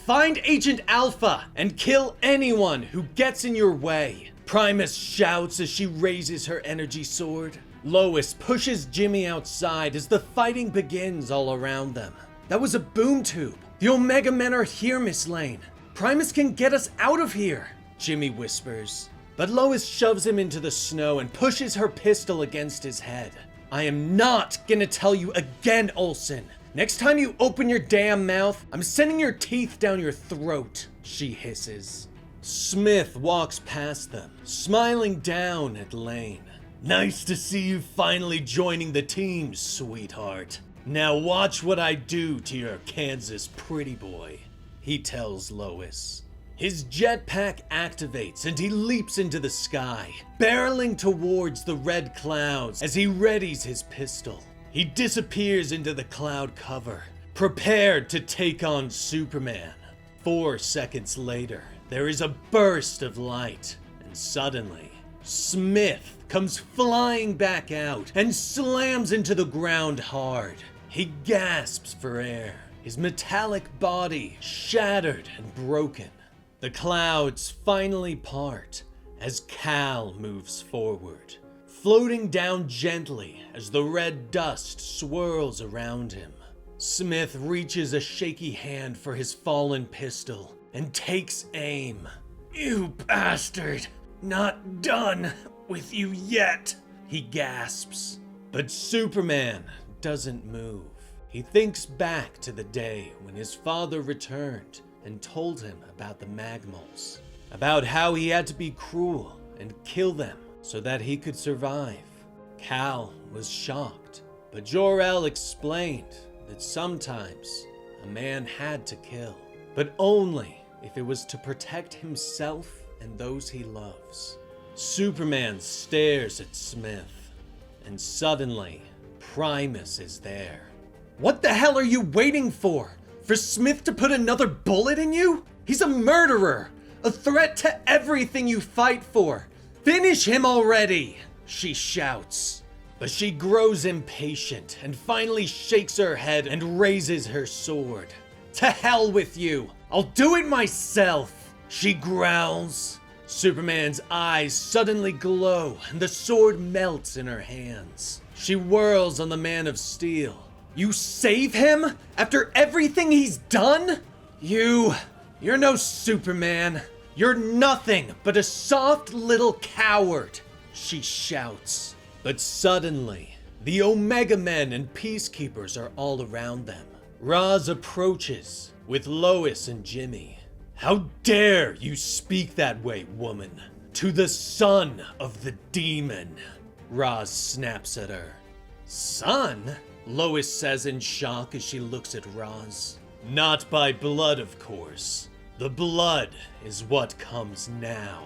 Find Agent Alpha and kill anyone who gets in your way, Primus shouts as she raises her energy sword. Lois pushes Jimmy outside as the fighting begins all around them. That was a boom tube. The Omega Men are here, Miss Lane. Primus can get us out of here, Jimmy whispers. But Lois shoves him into the snow and pushes her pistol against his head. I am not gonna tell you again, Olsen. Next time you open your damn mouth, I'm sending your teeth down your throat, she hisses. Smith walks past them, smiling down at Lane. Nice to see you finally joining the team, sweetheart. Now watch what I do to your Kansas pretty boy, he tells Lois. His jetpack activates and he leaps into the sky, barreling towards the red clouds as he readies his pistol. He disappears into the cloud cover, prepared to take on Superman. 4 seconds later, there is a burst of light, and suddenly, Smith comes flying back out and slams into the ground hard. He gasps for air, his metallic body shattered and broken. The clouds finally part as Cal moves forward, floating down gently as the red dust swirls around him. Smith reaches a shaky hand for his fallen pistol and takes aim. You bastard! Not done with you yet, he gasps. But Superman doesn't move. He thinks back to the day when his father returned and told him about the Magmals, about how he had to be cruel and kill them so that he could survive. Cal was shocked, but Jor-El explained that sometimes a man had to kill, but only if it was to protect himself and those he loves. Superman stares at Smith, and suddenly, Primus is there. What the hell are you waiting for? For Smith to put another bullet in you? He's a murderer, a threat to everything you fight for. Finish him already, she shouts. But she grows impatient and finally shakes her head and raises her sword. To hell with you, I'll do it myself, she growls. Superman's eyes suddenly glow and the sword melts in her hands. She whirls on the Man of Steel. You save him? After everything he's done? You're no Superman. You're nothing but a soft little coward, she shouts. But suddenly, the Omega Men and Peacekeepers are all around them. Roz approaches with Lois and Jimmy. How dare you speak that way, woman, to the son of the demon? Roz snaps at her. Son? Lois says in shock as she looks at Roz. Not by blood, of course. The blood is what comes now.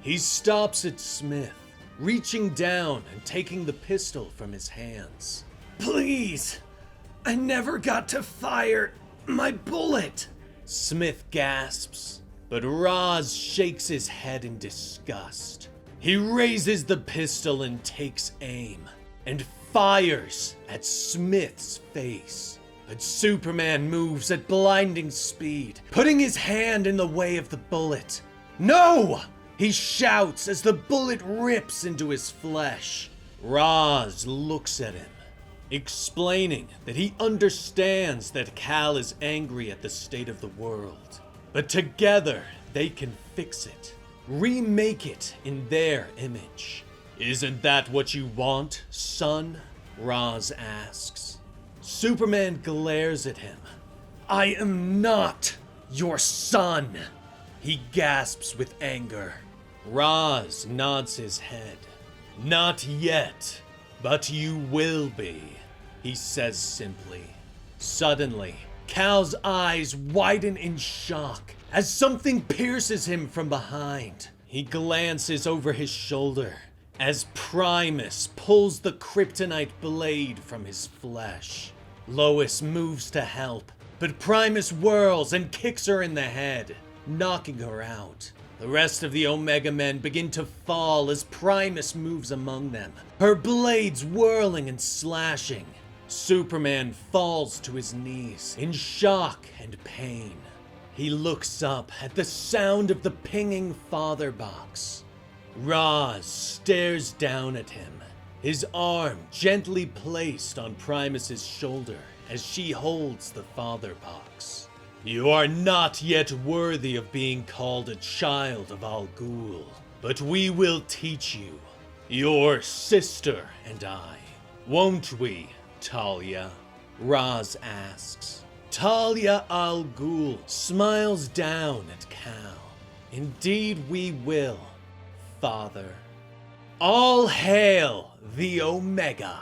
He stops at Smith, reaching down and taking the pistol from his hands. Please, I never got to fire my bullet, Smith gasps, but Roz shakes his head in disgust. He raises the pistol and takes aim, and fires at Smith's face. But Superman moves at blinding speed, putting his hand in the way of the bullet. No! He shouts as the bullet rips into his flesh. Roz looks at him, explaining that he understands that Kal is angry at the state of the world. But together, they can fix it, remake it in their image. Isn't that what you want, son? Roz asks. Superman glares at him. I am not your son, he gasps with anger. Roz nods his head. Not yet, but you will be, he says simply. Suddenly, Kal's eyes widen in shock as something pierces him from behind. He glances over his shoulder as Primus pulls the kryptonite blade from his flesh. Lois moves to help, but Primus whirls and kicks her in the head, knocking her out. The rest of the Omega Men begin to fall as Primus moves among them, her blades whirling and slashing. Superman falls to his knees in shock and pain. He looks up at the sound of the pinging father box. Roz stares down at him, his arm gently placed on Primus's shoulder as she holds the father box. You are not yet worthy of being called a child of Al Ghul, but we will teach you, your sister and I. Won't we, Talia? Raz asks. Talia al Ghul smiles down at Kal. Indeed we will, Father. All hail the Omega!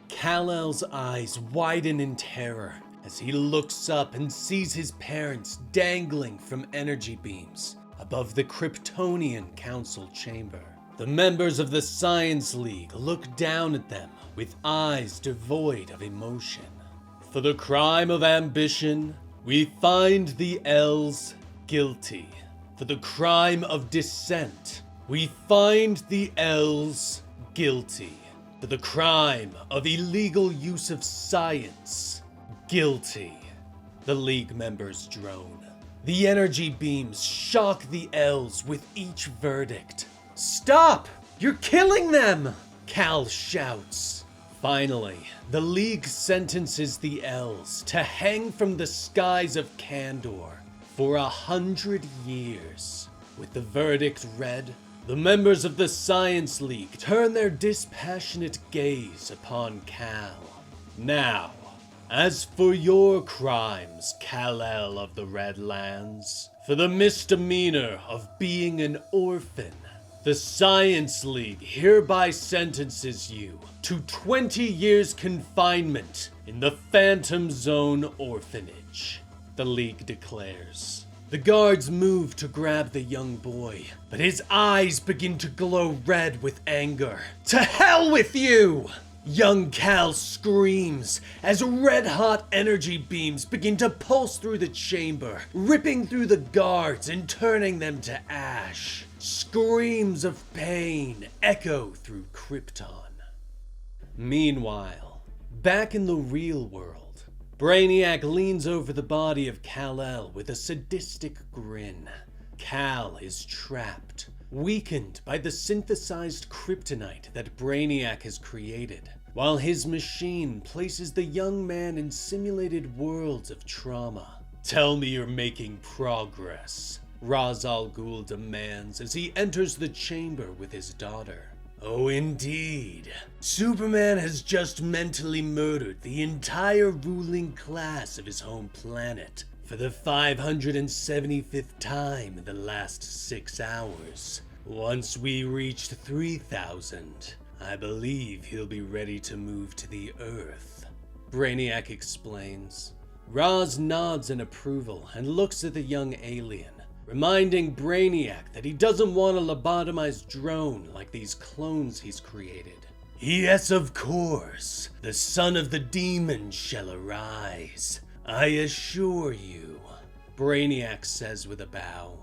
Kal-El's eyes widen in terror as he looks up and sees his parents dangling from energy beams above the Kryptonian Council chamber. The members of the Science League look down at them with eyes devoid of emotion. For the crime of ambition, we find the L's guilty. For the crime of dissent, we find the L's guilty. For the crime of illegal use of science, guilty. The League members drone. The energy beams shock the L's with each verdict. Stop! You're killing them! Kal shouts. Finally, the League sentences the L's to hang from the skies of Kandor for 100 years. With the verdict read, the members of the Science League turn their dispassionate gaze upon Kal. Now, as for your crimes, Kal-El of the Redlands, for the misdemeanor of being an orphan, the Science League hereby sentences you to 20 years confinement in the Phantom Zone Orphanage, the League declares. The guards move to grab the young boy, but his eyes begin to glow red with anger. To hell with you! Young Kal screams as red-hot energy beams begin to pulse through the chamber, ripping through the guards and turning them to ash. Screams of pain echo through Krypton. Meanwhile, back in the real world, Brainiac leans over the body of Kal-El with a sadistic grin. Kal is trapped, weakened by the synthesized kryptonite that Brainiac has created, while his machine places the young man in simulated worlds of trauma. Tell me you're making progress, Ra's al Ghul demands as he enters the chamber with his daughter. Oh, indeed. Superman has just mentally murdered the entire ruling class of his home planet for the 575th time in the last 6 hours. Once we reach 3,000, I believe he'll be ready to move to the Earth, Brainiac explains. Raz nods in approval and looks at the young alien, reminding Brainiac that he doesn't want a lobotomized drone like these clones he's created. Yes, of course, the son of the demon shall arise, I assure you, Brainiac says with a bow.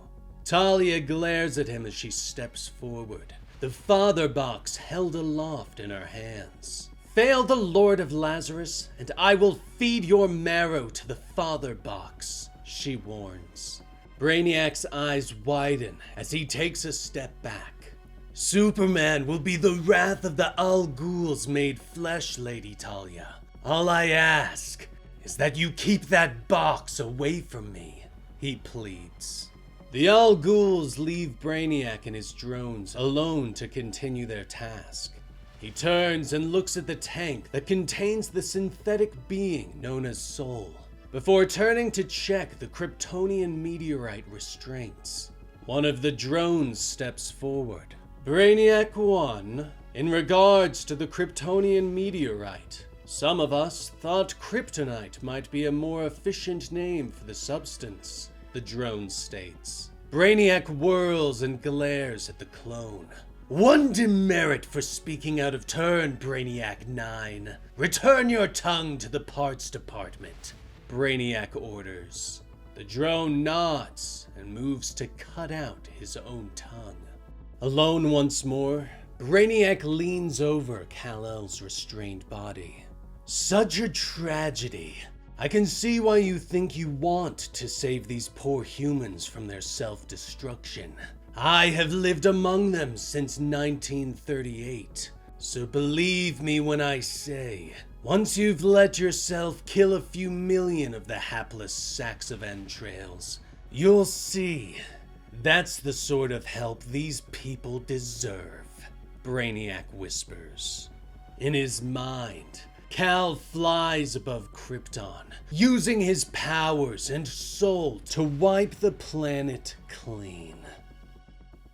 Talia glares at him as she steps forward, the father box held aloft in her hands. Fail the Lord of Lazarus, and I will feed your marrow to the father box, she warns. Brainiac's eyes widen as he takes a step back. Superman will be the wrath of the Al Ghuls made flesh, Lady Talia. All I ask is that you keep that box away from me, he pleads. The Al Ghuls leave Brainiac and his drones alone to continue their task. He turns and looks at the tank that contains the synthetic being known as Soul, before turning to check the Kryptonian meteorite restraints. One of the drones steps forward. Brainiac 1, in regards to the Kryptonian meteorite, some of us thought kryptonite might be a more efficient name for the substance, the drone states. Brainiac whirls and glares at the clone. One demerit for speaking out of turn, Brainiac 9. Return your tongue to the parts department, Brainiac orders. The drone nods and moves to cut out his own tongue. Alone once more, Brainiac leans over Kal-El's restrained body. Such a tragedy. I can see why you think you want to save these poor humans from their self-destruction. I have lived among them since 1938, so believe me when I say, once you've let yourself kill a few million of the hapless sacks of entrails, you'll see that's the sort of help these people deserve, Brainiac whispers. In his mind, Cal flies above Krypton, using his powers and soul to wipe the planet clean.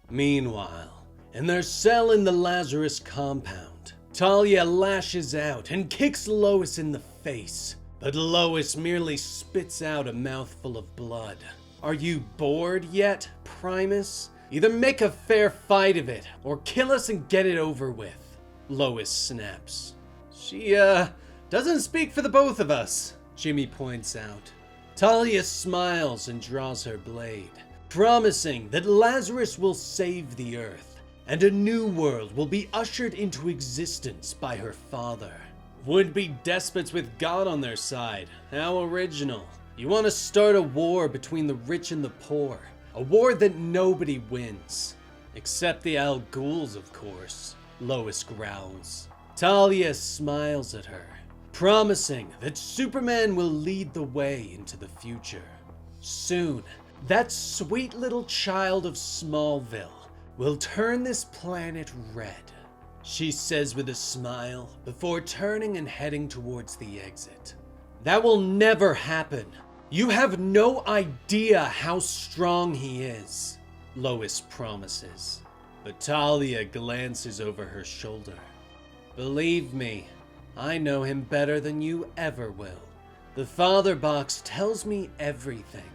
Meanwhile, in their cell in the Lazarus compound, Talia lashes out and kicks Lois in the face, but Lois merely spits out a mouthful of blood. Are you bored yet, Primus? Either make a fair fight of it, or kill us and get it over with, Lois snaps. She, doesn't speak for the both of us, Jimmy points out. Talia smiles and draws her blade, promising that Lazarus will save the Earth, and a new world will be ushered into existence by her father. Would-be despots with God on their side. How original. You want to start a war between the rich and the poor. A war that nobody wins. Except the Al Ghouls, of course, Lois growls. Talia smiles at her, promising that Superman will lead the way into the future. Soon, that sweet little child of Smallville will turn this planet red, she says with a smile before turning and heading towards the exit. That will never happen. You have no idea how strong he is, Lois promises. But Talia glances over her shoulder. Believe me, I know him better than you ever will. The Father Box tells me everything.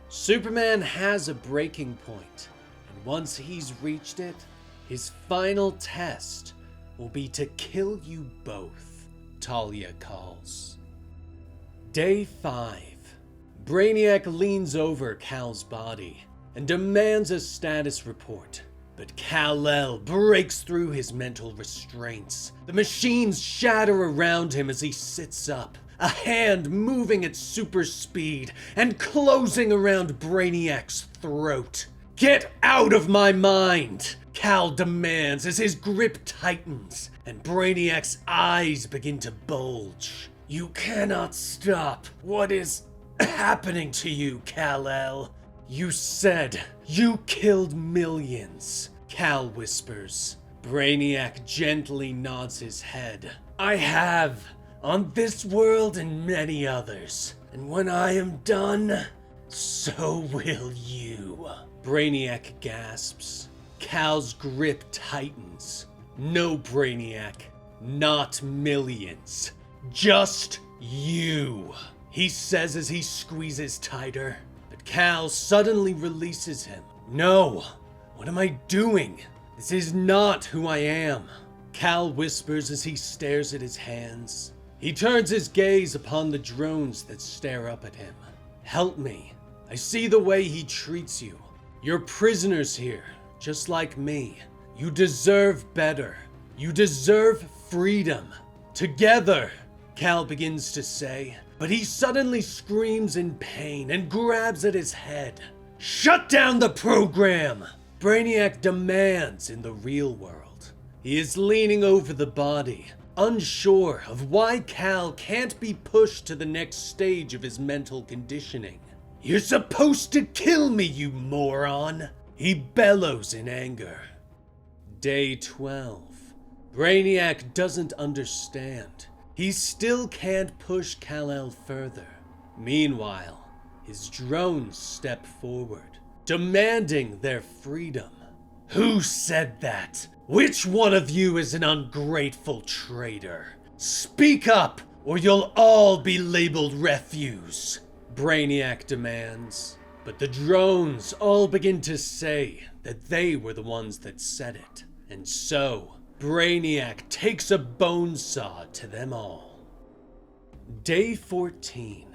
Superman has a breaking point, and once he's reached it, his final test will be to kill you both, Talia calls. Day 5. Brainiac leans over Cal's body and demands a status report, but Kal-El breaks through his mental restraints. The machines shatter around him as he sits up, a hand moving at super speed and closing around Brainiac's throat. Get out of my mind, Cal demands as his grip tightens and Brainiac's eyes begin to bulge. You cannot stop what is happening to you, Kal-El. You said you killed millions, Cal whispers. Brainiac gently nods his head. I have, on this world and many others. And when I am done, so will you. Brainiac gasps. Cal's grip tightens. No, Brainiac, not millions. Just you, he says as he squeezes tighter. But Cal suddenly releases him. No, what am I doing? This is not who I am, Cal whispers as he stares at his hands. He turns his gaze upon the drones that stare up at him. Help me. I see the way he treats you. You're prisoners here, just like me. You deserve better. You deserve freedom. Together, Cal begins to say, but he suddenly screams in pain and grabs at his head. Shut down the program! Brainiac demands in the real world. He is leaning over the body, unsure of why Cal can't be pushed to the next stage of his mental conditioning. You're supposed to kill me, you moron! He bellows in anger. Day 12. Brainiac doesn't understand. He still can't push Kal-El further. Meanwhile, his drones step forward, demanding their freedom. Who said that? Which one of you is an ungrateful traitor? Speak up, or you'll all be labeled refuse, Brainiac demands. But the drones all begin to say that they were the ones that said it. And so, Brainiac takes a bone saw to them all. Day 14.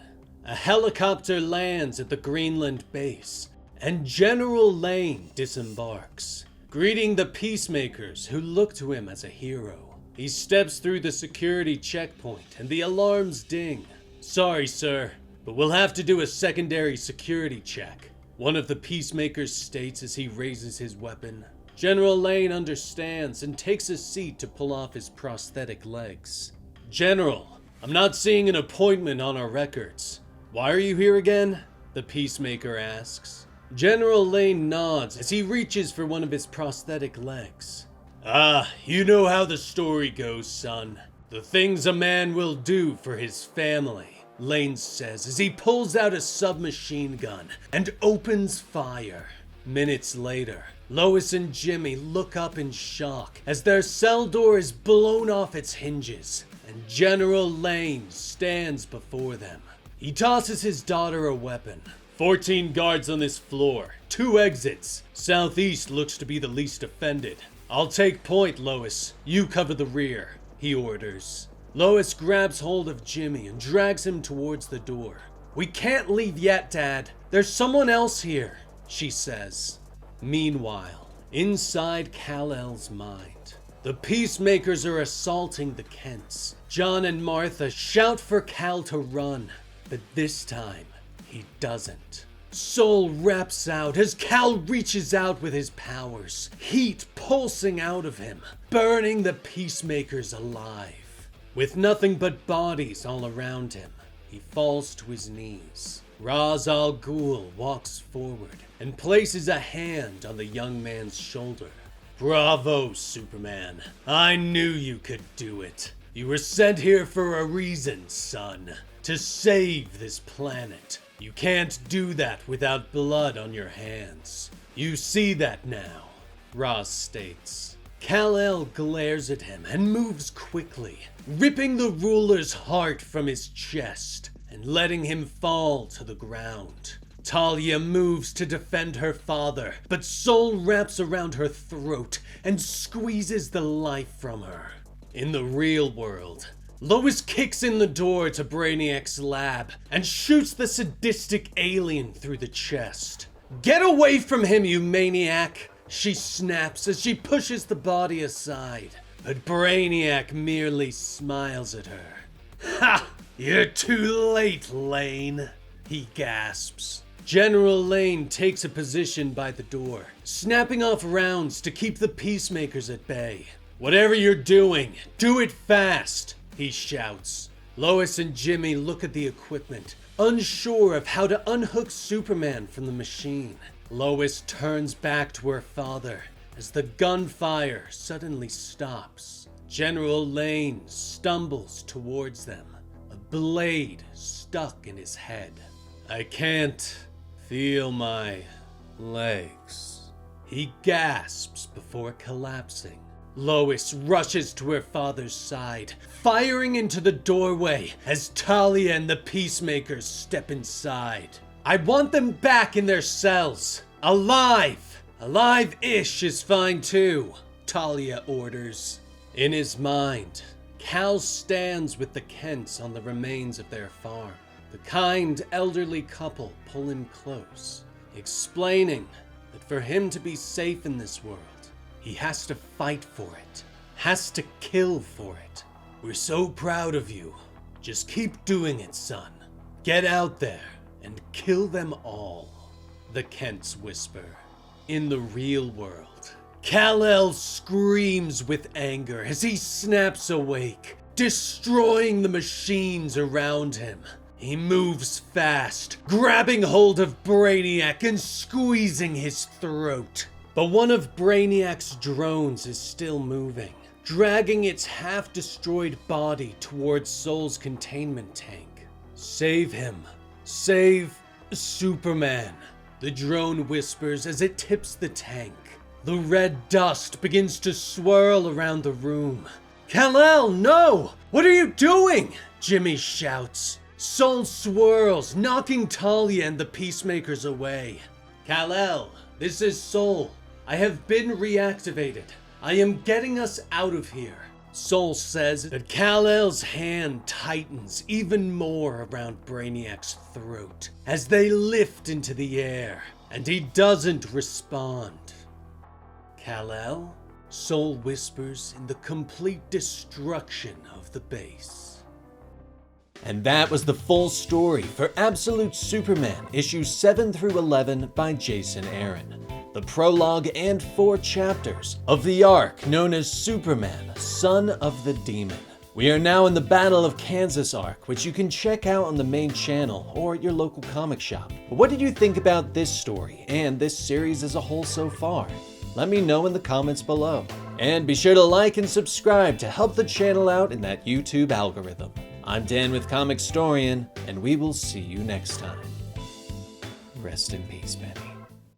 A helicopter lands at the Greenland base, and General Lane disembarks, greeting the peacemakers who look to him as a hero. He steps through the security checkpoint, and the alarms ding. Sorry, sir, but we'll have to do a secondary security check, one of the peacemakers states as he raises his weapon. General Lane understands and takes a seat to pull off his prosthetic legs. General, I'm not seeing an appointment on our records. Why are you here again? The peacemaker asks. General Lane nods as he reaches for one of his prosthetic legs. Ah, you know how the story goes, son. The things a man will do for his family, Lane says as he pulls out a submachine gun and opens fire. Minutes later, Lois and Jimmy look up in shock as their cell door is blown off its hinges and General Lane stands before them. He tosses his daughter a weapon. 14 guards on this floor, 2 exits. Southeast looks to be the least offended. I'll take point, Lois. You cover the rear, he orders. Lois grabs hold of Jimmy and drags him towards the door. We can't leave yet, Dad. There's someone else here, she says. Meanwhile, inside Kal-El's mind, the Peacemakers are assaulting the Kents. John and Martha shout for Kal to run, but this time, he doesn't. Soul raps out as Kal reaches out with his powers, heat pulsing out of him, burning the Peacemakers alive. With nothing but bodies all around him, he falls to his knees. Ra's al Ghul walks forward and places a hand on the young man's shoulder. Bravo, Superman. I knew you could do it. You were sent here for a reason, son. To save this planet. You can't do that without blood on your hands. You see that now, Ra's states. Kal-El glares at him and moves quickly, ripping the ruler's heart from his chest and letting him fall to the ground. Talia moves to defend her father, but Soul wraps around her throat and squeezes the life from her. In the real world, Lois kicks in the door to Brainiac's lab and shoots the sadistic alien through the chest. Get away from him, you maniac! She snaps as she pushes the body aside, but Brainiac merely smiles at her. Ha! You're too late, Lane, he gasps. General Lane takes a position by the door, snapping off rounds to keep the Peacemakers at bay. Whatever you're doing, do it fast, he shouts. Lois and Jimmy look at the equipment, unsure of how to unhook Superman from the machine. Lois turns back to her father as the gunfire suddenly stops. General Lane stumbles towards them, a blade stuck in his head. I can't feel my legs, he gasps before collapsing. Lois rushes to her father's side, firing into the doorway as Talia and the Peacemakers step inside. I want them back in their cells. Alive! Alive-ish is fine too, Talia orders. In his mind, Kal stands with the Kents on the remains of their farm. The kind elderly couple pull him close, explaining that for him to be safe in this world, he has to fight for it, has to kill for it. We're so proud of you. Just keep doing it, son. Get out there and kill them all, the Kents whisper. In the real world, Kal-El screams with anger as he snaps awake, destroying the machines around him. He moves fast, grabbing hold of Brainiac and squeezing his throat. But one of Brainiac's drones is still moving, dragging its half-destroyed body towards Soul's containment tank. Save him. Save Superman, the drone whispers as it tips the tank. The red dust begins to swirl around the room. Kal-El, no! What are you doing? Jimmy shouts. Soul swirls, knocking Talia and the Peacemakers away. Kal-El, this is Soul. I have been reactivated. I am getting us out of here. Soul says that Kal-El's hand tightens even more around Brainiac's throat as they lift into the air, and he doesn't respond. Kal-El? Soul whispers in the complete destruction of the base. And that was the full story for Absolute Superman, issues 7 through 11 by Jason Aaron. The prologue and 4 chapters of the arc known as Superman, Son of the Demon. We are now in the Battle of Kansas arc, which you can check out on the main channel or at your local comic shop. But what did you think about this story and this series as a whole so far? Let me know in the comments below. And be sure to like and subscribe to help the channel out in that YouTube algorithm. I'm Dan with Comicstorian, and we will see you next time. Rest in peace, Benny.